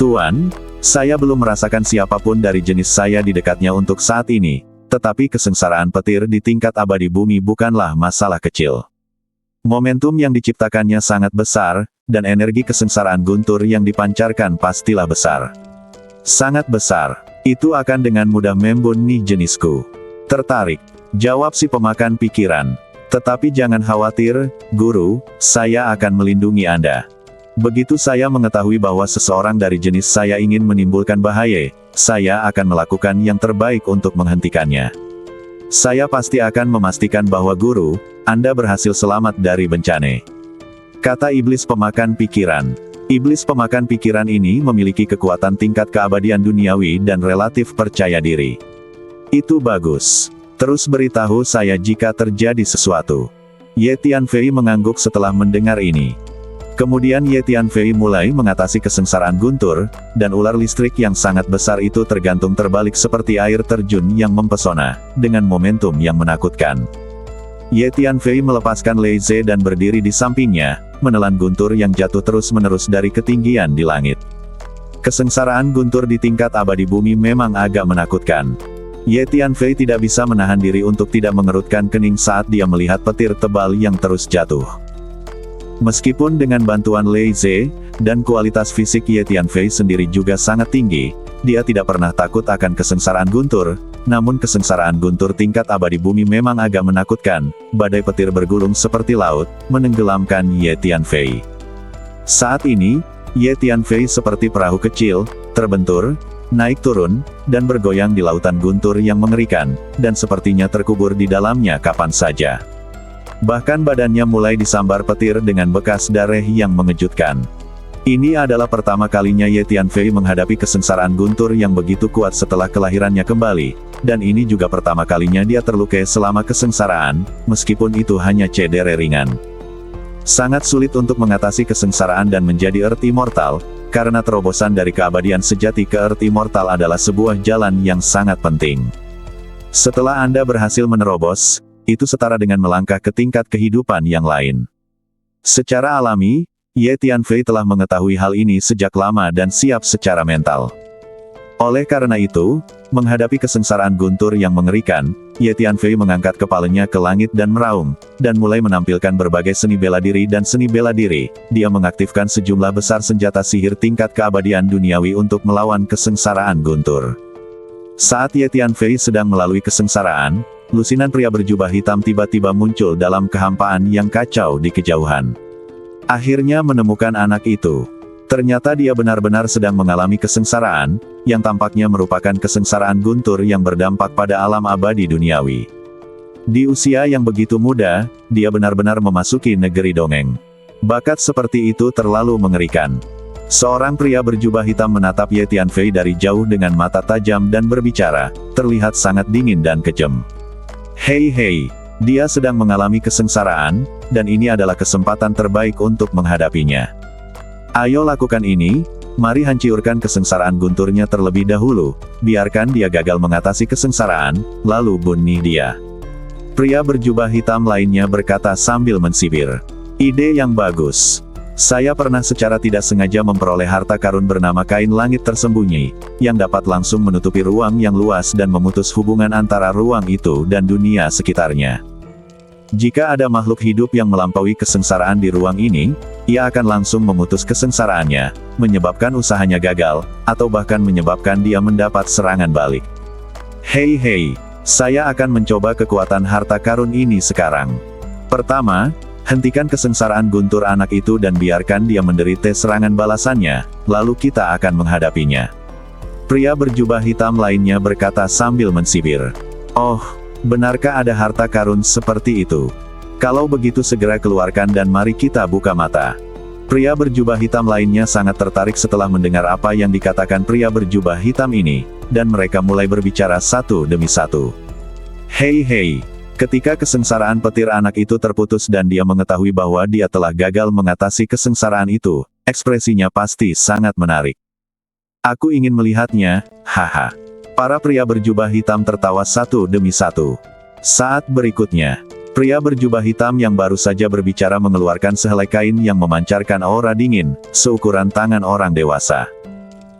"Tuan, saya belum merasakan siapapun dari jenis saya di dekatnya untuk saat ini. Tetapi kesengsaraan petir di tingkat abadi bumi bukanlah masalah kecil. Momentum yang diciptakannya sangat besar, dan energi kesengsaraan guntur yang dipancarkan pastilah besar. Sangat besar. Itu akan dengan mudah membunuh jenisku." "Tertarik," jawab si pemakan pikiran. "Tetapi jangan khawatir, Guru, saya akan melindungi Anda. Begitu saya mengetahui bahwa seseorang dari jenis saya ingin menimbulkan bahaya, saya akan melakukan yang terbaik untuk menghentikannya. Saya pasti akan memastikan bahwa Guru, Anda berhasil selamat dari bencana," kata iblis pemakan pikiran. Iblis pemakan pikiran ini memiliki kekuatan tingkat keabadian duniawi dan relatif percaya diri. "Itu bagus. Terus beritahu saya jika terjadi sesuatu." Ye Tianfei mengangguk setelah mendengar ini. Kemudian Ye Tianfei mulai mengatasi kesengsaraan guntur, dan ular listrik yang sangat besar itu tergantung terbalik seperti air terjun yang mempesona, dengan momentum yang menakutkan. Ye Tianfei melepaskan Lei Ze dan berdiri di sampingnya, menelan guntur yang jatuh terus-menerus dari ketinggian di langit. Kesengsaraan guntur di tingkat abadi bumi memang agak menakutkan. Ye Tianfei tidak bisa menahan diri untuk tidak mengerutkan kening saat dia melihat petir tebal yang terus jatuh. Meskipun dengan bantuan Lei Ze, dan kualitas fisik Ye Tianfei sendiri juga sangat tinggi, dia tidak pernah takut akan kesengsaraan guntur, namun kesengsaraan guntur tingkat abadi bumi memang agak menakutkan. Badai petir bergulung seperti laut, menenggelamkan Ye Tianfei. Saat ini, Ye Tianfei seperti perahu kecil, terbentur, naik turun, dan bergoyang di lautan guntur yang mengerikan, dan sepertinya terkubur di dalamnya kapan saja. Bahkan badannya mulai disambar petir dengan bekas darah yang mengejutkan. Ini adalah pertama kalinya Ye Tianfei menghadapi kesengsaraan guntur yang begitu kuat setelah kelahirannya kembali, dan ini juga pertama kalinya dia terluka selama kesengsaraan, meskipun itu hanya cedera ringan. Sangat sulit untuk mengatasi kesengsaraan dan menjadi Earth Immortal, karena terobosan dari keabadian sejati ke Earth Immortal adalah sebuah jalan yang sangat penting. Setelah Anda berhasil menerobos, itu setara dengan melangkah ke tingkat kehidupan yang lain. Secara alami, Ye Tianfei telah mengetahui hal ini sejak lama dan siap secara mental. Oleh karena itu, menghadapi kesengsaraan guntur yang mengerikan, Ye Tianfei mengangkat kepalanya ke langit dan meraung, dan mulai menampilkan berbagai seni bela diri dan seni bela diri. Dia mengaktifkan sejumlah besar senjata sihir tingkat keabadian duniawi untuk melawan kesengsaraan guntur. Saat Ye Tianfei sedang melalui kesengsaraan, lusinan pria berjubah hitam tiba-tiba muncul dalam kehampaan yang kacau di kejauhan. Akhirnya menemukan anak itu. Ternyata dia benar-benar sedang mengalami kesengsaraan, yang tampaknya merupakan kesengsaraan guntur yang berdampak pada alam abadi duniawi. Di usia yang begitu muda, dia benar-benar memasuki negeri dongeng. Bakat seperti itu terlalu mengerikan. Seorang pria berjubah hitam menatap Ye Tianfei dari jauh dengan mata tajam dan berbicara, terlihat sangat dingin dan kejam. Hei, dia sedang mengalami kesengsaraan, dan ini adalah kesempatan terbaik untuk menghadapinya. Ayo lakukan ini, mari hancurkan kesengsaraan gunturnya terlebih dahulu, biarkan dia gagal mengatasi kesengsaraan, lalu bunuh dia. Pria berjubah hitam lainnya berkata sambil mensibir. Ide yang bagus. Saya pernah secara tidak sengaja memperoleh harta karun bernama kain langit tersembunyi, yang dapat langsung menutupi ruang yang luas dan memutus hubungan antara ruang itu dan dunia sekitarnya. Jika ada makhluk hidup yang melampaui kesengsaraan di ruang ini, ia akan langsung memutus kesengsaraannya, menyebabkan usahanya gagal, atau bahkan menyebabkan dia mendapat serangan balik. Hei, saya akan mencoba kekuatan harta karun ini sekarang. Pertama, hentikan kesengsaraan guntur anak itu dan biarkan dia menderita serangan balasannya, lalu kita akan menghadapinya. Pria berjubah hitam lainnya berkata sambil mensibir. Oh, benarkah ada harta karun seperti itu? Kalau begitu segera keluarkan dan mari kita buka mata. Pria berjubah hitam lainnya sangat tertarik setelah mendengar apa yang dikatakan pria berjubah hitam ini, dan mereka mulai berbicara satu demi satu. Hei, ketika kesengsaraan petir anak itu terputus dan dia mengetahui bahwa dia telah gagal mengatasi kesengsaraan itu, ekspresinya pasti sangat menarik. Aku ingin melihatnya, haha. Para pria berjubah hitam tertawa satu demi satu. Saat berikutnya, pria berjubah hitam yang baru saja berbicara mengeluarkan sehelai kain yang memancarkan aura dingin, seukuran tangan orang dewasa.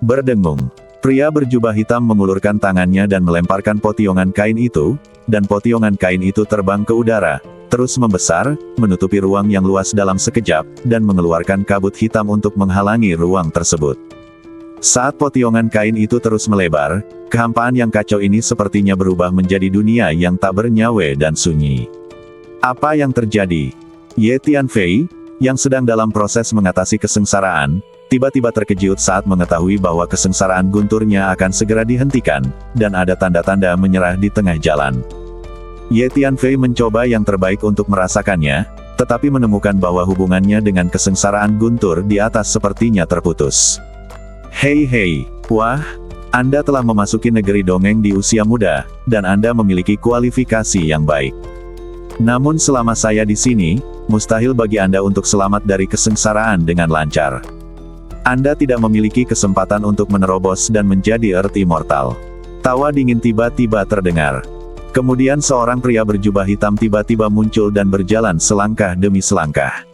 Berdengung, pria berjubah hitam mengulurkan tangannya dan melemparkan potiongan kain itu, dan potiongan kain itu terbang ke udara, terus membesar, menutupi ruang yang luas dalam sekejap, dan mengeluarkan kabut hitam untuk menghalangi ruang tersebut. Saat potiongan kain itu terus melebar, kehampaan yang kacau ini sepertinya berubah menjadi dunia yang tak bernyawa dan sunyi. Apa yang terjadi? Ye Tianfei, yang sedang dalam proses mengatasi kesengsaraan, tiba-tiba terkejut saat mengetahui bahwa kesengsaraan gunturnya akan segera dihentikan, dan ada tanda-tanda menyerah di tengah jalan. Ye Tianfei mencoba yang terbaik untuk merasakannya, tetapi menemukan bahwa hubungannya dengan kesengsaraan guntur di atas sepertinya terputus. Hei, wah, Anda telah memasuki negeri dongeng di usia muda, dan Anda memiliki kualifikasi yang baik. Namun selama saya di sini, mustahil bagi Anda untuk selamat dari kesengsaraan dengan lancar. Anda tidak memiliki kesempatan untuk menerobos dan menjadi Earth Immortal. Tawa dingin tiba-tiba terdengar. Kemudian seorang pria berjubah hitam tiba-tiba muncul dan berjalan selangkah demi selangkah.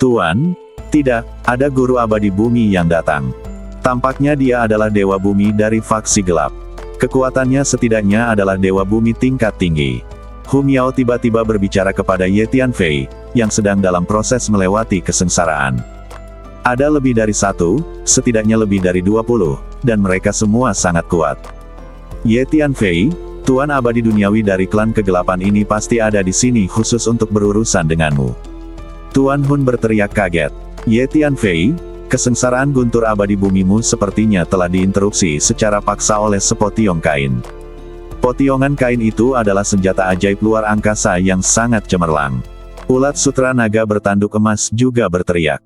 Tuan, tidak, ada guru abadi bumi yang datang. Tampaknya dia adalah dewa bumi dari faksi gelap. Kekuatannya setidaknya adalah dewa bumi tingkat tinggi. Hu Miao tiba-tiba berbicara kepada Ye Tianfei, yang sedang dalam proses melewati kesengsaraan. Ada lebih dari satu, setidaknya lebih dari 20, dan mereka semua sangat kuat. Ye Tianfei, Tuan abadi duniawi dari klan kegelapan ini pasti ada di sini khusus untuk berurusan denganmu. Tuan Hun berteriak kaget. Ye Tianfei, kesengsaraan guntur abadi bumimu sepertinya telah diinterupsi secara paksa oleh sepotiong kain. Potiongan kain itu adalah senjata ajaib luar angkasa yang sangat cemerlang. Ulat sutra naga bertanduk emas juga berteriak.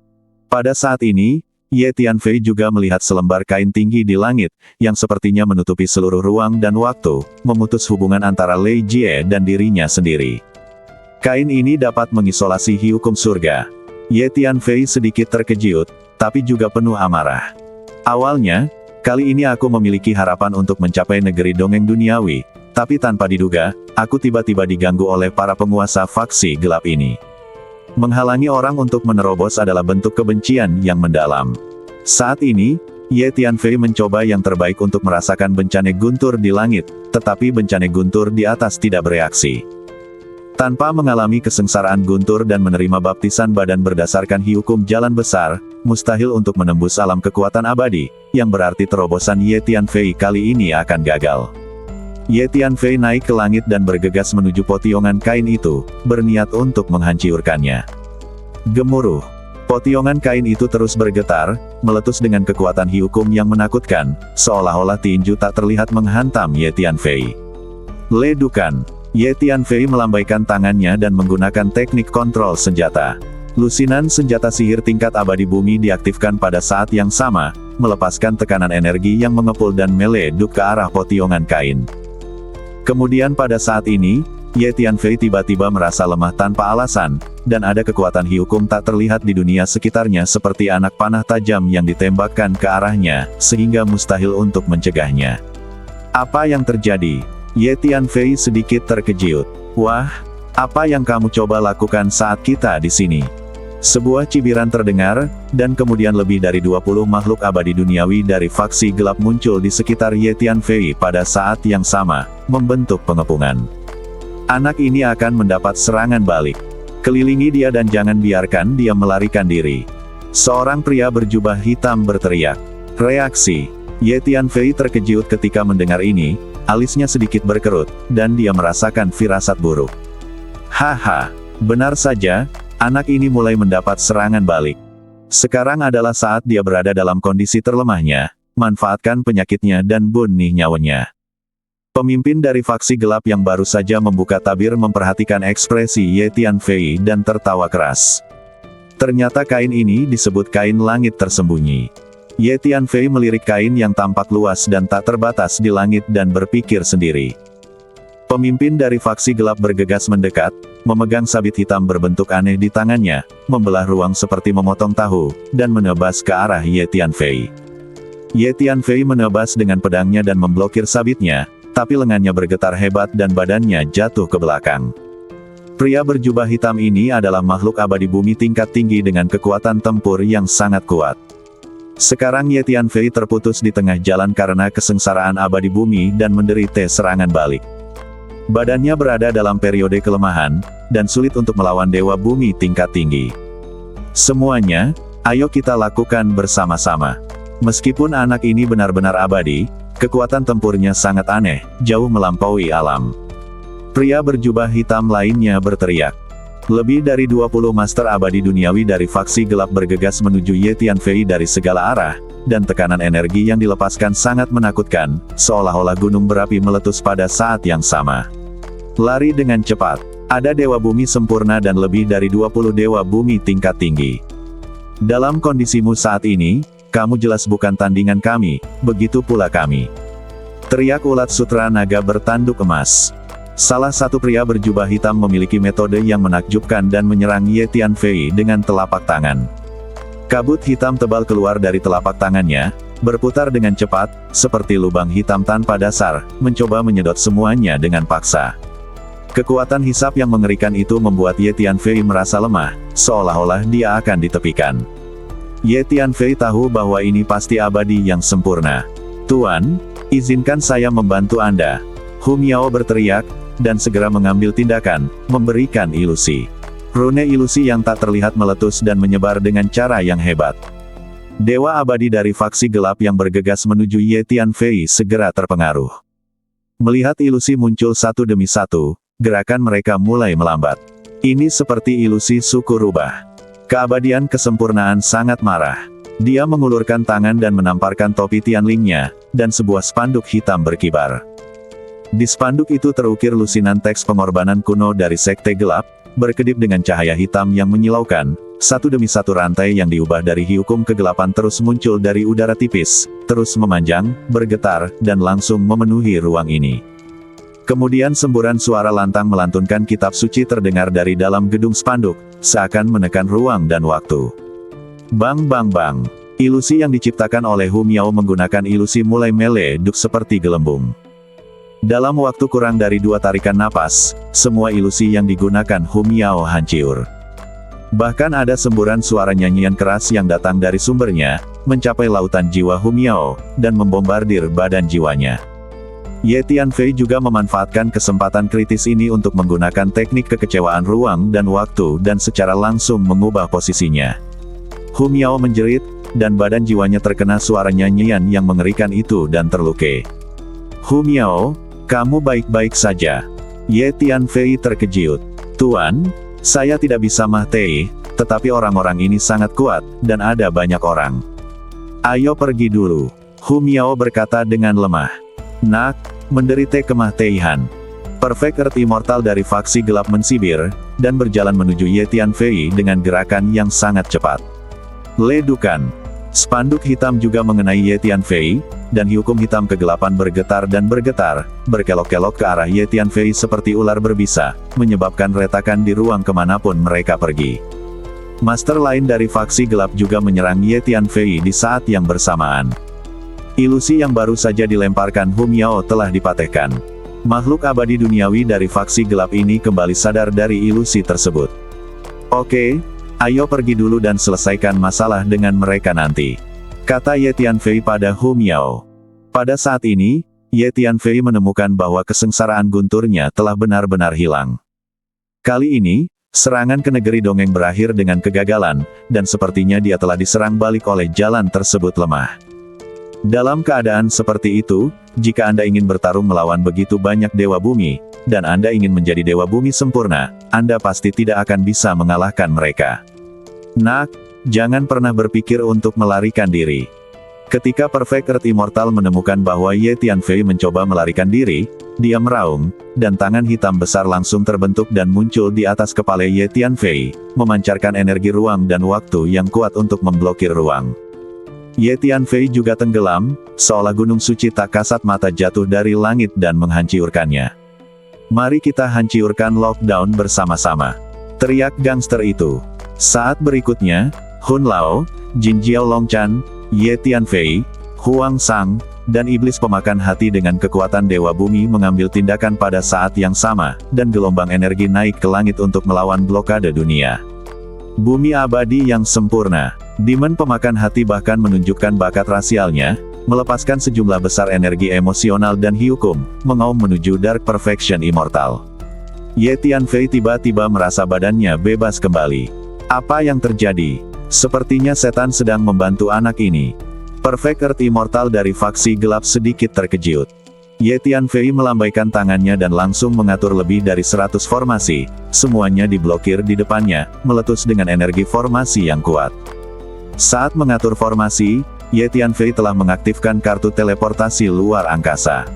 Pada saat ini, Ye Tianfei juga melihat selembar kain tinggi di langit, yang sepertinya menutupi seluruh ruang dan waktu, memutus hubungan antara Lei Jie dan dirinya sendiri. Kain ini dapat mengisolasi hukum surga. Ye Tianfei sedikit terkejut, tapi juga penuh amarah. Awalnya, kali ini aku memiliki harapan untuk mencapai negeri dongeng duniawi, tapi tanpa diduga, aku tiba-tiba diganggu oleh para penguasa faksi gelap ini. Menghalangi orang untuk menerobos adalah bentuk kebencian yang mendalam. Saat ini, Ye Tianfei mencoba yang terbaik untuk merasakan bencana guntur di langit, tetapi bencana guntur di atas tidak bereaksi. Tanpa mengalami kesengsaraan guntur dan menerima baptisan badan berdasarkan hukum jalan besar, mustahil untuk menembus alam kekuatan abadi, yang berarti terobosan Ye Tianfei kali ini akan gagal. Ye Tianfei naik ke langit dan bergegas menuju potiongan kain itu, berniat untuk menghancurkannya. Gemuruh. Potiongan kain itu terus bergetar, meletus dengan kekuatan hukum yang menakutkan, seolah-olah tinju tak terlihat menghantam Ye Tianfei. Ledukan. Ye Tianfei melambaikan tangannya dan menggunakan teknik kontrol senjata. Lusinan senjata sihir tingkat abadi bumi diaktifkan pada saat yang sama, melepaskan tekanan energi yang mengepul dan meleduk ke arah potiongan kain. Kemudian pada saat ini, Ye Tianfei tiba-tiba merasa lemah tanpa alasan, dan ada kekuatan hukum tak terlihat di dunia sekitarnya seperti anak panah tajam yang ditembakkan ke arahnya, sehingga mustahil untuk mencegahnya. Apa yang terjadi? Ye Tianfei sedikit terkejut. Wah, apa yang kamu coba lakukan saat kita di sini? Sebuah cibiran terdengar, dan kemudian lebih dari 20 makhluk abadi duniawi dari faksi gelap muncul di sekitar Ye Tianfei pada saat yang sama, membentuk pengepungan. Anak ini akan mendapat serangan balik. Kelilingi dia dan jangan biarkan dia melarikan diri. Seorang pria berjubah hitam berteriak. Reaksi. Ye Tianfei terkejut ketika mendengar ini, alisnya sedikit berkerut, dan dia merasakan firasat buruk. Haha, benar saja. Anak ini mulai mendapat serangan balik. Sekarang adalah saat dia berada dalam kondisi terlemahnya, manfaatkan penyakitnya dan bunuh nyawanya. Pemimpin dari faksi gelap yang baru saja membuka tabir memperhatikan ekspresi Ye Tianfei dan tertawa keras. Ternyata kain ini disebut kain langit tersembunyi. Ye Tianfei melirik kain yang tampak luas dan tak terbatas di langit dan berpikir sendiri. Pemimpin dari faksi gelap bergegas mendekat, memegang sabit hitam berbentuk aneh di tangannya, membelah ruang seperti memotong tahu, dan menebas ke arah Ye Tianfei. Ye Tianfei menebas dengan pedangnya dan memblokir sabitnya, tapi lengannya bergetar hebat dan badannya jatuh ke belakang. Pria berjubah hitam ini adalah makhluk abadi bumi tingkat tinggi dengan kekuatan tempur yang sangat kuat. Sekarang Ye Tianfei terputus di tengah jalan karena kesengsaraan abadi bumi dan menderita serangan balik. Badannya berada dalam periode kelemahan, dan sulit untuk melawan Dewa Bumi tingkat tinggi. Semuanya, ayo kita lakukan bersama-sama. Meskipun anak ini benar-benar abadi, kekuatan tempurnya sangat aneh, jauh melampaui alam. Pria berjubah hitam lainnya berteriak. Lebih dari 20 master abadi duniawi dari faksi gelap bergegas menuju Ye Tianfei dari segala arah, dan tekanan energi yang dilepaskan sangat menakutkan, seolah-olah gunung berapi meletus pada saat yang sama. Lari dengan cepat. Ada Dewa Bumi sempurna dan lebih dari 20 Dewa Bumi tingkat tinggi. Dalam kondisimu saat ini, kamu jelas bukan tandingan kami, begitu pula kami. Teriak ulat sutra naga bertanduk emas. Salah satu pria berjubah hitam memiliki metode yang menakjubkan dan menyerang Ye Tianfei dengan telapak tangan. Kabut hitam tebal keluar dari telapak tangannya, berputar dengan cepat, seperti lubang hitam tanpa dasar, mencoba menyedot semuanya dengan paksa. Kekuatan hisap yang mengerikan itu membuat Ye Tianfei merasa lemah, seolah-olah dia akan ditepikan. Ye Tianfei tahu bahwa ini pasti abadi yang sempurna. Tuan, izinkan saya membantu Anda. Hu Miao berteriak, dan segera mengambil tindakan, memberikan ilusi. Rune ilusi yang tak terlihat meletus dan menyebar dengan cara yang hebat. Dewa abadi dari faksi gelap yang bergegas menuju Ye Tianfei segera terpengaruh. Melihat ilusi muncul satu demi satu, gerakan mereka mulai melambat. Ini seperti ilusi suku rubah. Keabadian kesempurnaan sangat marah. Dia mengulurkan tangan dan menamparkan topi Tianlingnya, dan sebuah spanduk hitam berkibar. Di spanduk itu terukir lusinan teks pengorbanan kuno dari Sekte Gelap, berkedip dengan cahaya hitam yang menyilaukan. Satu demi satu rantai yang diubah dari hukum kegelapan terus muncul dari udara tipis, terus memanjang, bergetar, dan langsung memenuhi ruang ini. Kemudian semburan suara lantang melantunkan kitab suci terdengar dari dalam gedung spanduk, seakan menekan ruang dan waktu. Bang bang bang. Ilusi yang diciptakan oleh Hu Miao menggunakan ilusi mulai meleduk seperti gelembung. Dalam waktu kurang dari 2 tarikan napas, semua ilusi yang digunakan Hu Miao hancur. Bahkan ada semburan suara nyanyian keras yang datang dari sumbernya, mencapai lautan jiwa Hu Miao, dan membombardir badan jiwanya. Ye Tianfei juga memanfaatkan kesempatan kritis ini untuk menggunakan teknik kekecewaan ruang dan waktu dan secara langsung mengubah posisinya. Hu Miao menjerit, dan badan jiwanya terkena suara nyanyian yang mengerikan itu dan terluka. Hu Miao, kamu baik-baik saja. Ye Tianfei terkejut. Tuan, saya tidak bisa mati, tetapi orang-orang ini sangat kuat, dan ada banyak orang. Ayo pergi dulu. Hu Miao berkata dengan lemah. Nak, menderita kematian. Perfect Earth Immortal dari faksi gelap mensibir, dan berjalan menuju Ye Tianfei dengan gerakan yang sangat cepat. Ledukan. Spanduk hitam juga mengenai Ye Tianfei, dan hukum hitam kegelapan bergetar dan bergetar, berkelok-kelok ke arah Ye Tianfei seperti ular berbisa, menyebabkan retakan di ruang kemanapun mereka pergi. Master lain dari faksi gelap juga menyerang Ye Tianfei di saat yang bersamaan. Ilusi yang baru saja dilemparkan Hu Miao telah dipatahkan. Makhluk abadi duniawi dari faksi gelap ini kembali sadar dari ilusi tersebut. Oke, Ayo pergi dulu dan selesaikan masalah dengan mereka nanti, kata Ye Tianfei pada Hu Miao. Pada saat ini, Ye Tianfei menemukan bahwa kesengsaraan gunturnya telah benar-benar hilang. Kali ini, serangan ke negeri dongeng berakhir dengan kegagalan, dan sepertinya dia telah diserang balik oleh jalan tersebut lemah. Dalam keadaan seperti itu, jika Anda ingin bertarung melawan begitu banyak dewa bumi, dan Anda ingin menjadi dewa bumi sempurna, Anda pasti tidak akan bisa mengalahkan mereka. Nak, jangan pernah berpikir untuk melarikan diri. Ketika Perfect Earth Immortal menemukan bahwa Ye Tianfei mencoba melarikan diri, dia meraung, dan tangan hitam besar langsung terbentuk dan muncul di atas kepala Ye Tianfei, memancarkan energi ruang dan waktu yang kuat untuk memblokir ruang. Ye Tianfei juga tenggelam, seolah gunung suci tak kasat mata jatuh dari langit dan menghancurkannya. Mari kita hancurkan lockdown bersama-sama, teriak gangster itu. Saat berikutnya, Hun Lao, Jin Jiao Longchan, Ye Tianfei, Huang Sang, dan iblis pemakan hati dengan kekuatan Dewa Bumi mengambil tindakan pada saat yang sama, dan gelombang energi naik ke langit untuk melawan blokade dunia. Bumi abadi yang sempurna. Demon pemakan hati bahkan menunjukkan bakat rasialnya, melepaskan sejumlah besar energi emosional dan hiukum, mengaum menuju Dark Perfection Immortal. Ye Tianfei tiba-tiba merasa badannya bebas kembali. Apa yang terjadi? Sepertinya setan sedang membantu anak ini. Perfect Earth Immortal dari faksi gelap sedikit terkejut. Ye Tianfei melambaikan tangannya dan langsung mengatur lebih dari 100 formasi, semuanya diblokir di depannya, meletus dengan energi formasi yang kuat. Saat mengatur formasi, Ye Tianfei telah mengaktifkan kartu teleportasi luar angkasa.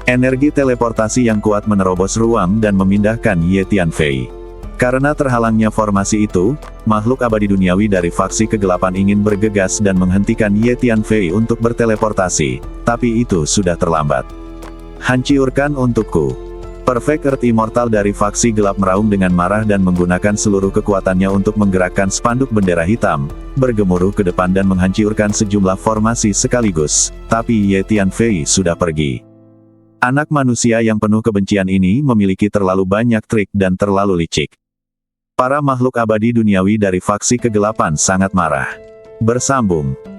Energi teleportasi yang kuat menerobos ruang dan memindahkan Ye Tianfei. Karena terhalangnya formasi itu, makhluk abadi duniawi dari faksi kegelapan ingin bergegas dan menghentikan Ye Tianfei untuk berteleportasi, tapi itu sudah terlambat. Hancurkan untukku. Perfect Earth Immortal dari faksi gelap meraung dengan marah dan menggunakan seluruh kekuatannya untuk menggerakkan spanduk bendera hitam, bergemuruh ke depan dan menghancurkan sejumlah formasi sekaligus, tapi Ye Tianfei sudah pergi. Anak manusia yang penuh kebencian ini memiliki terlalu banyak trik dan terlalu licik. Para makhluk abadi duniawi dari faksi kegelapan sangat marah. Bersambung.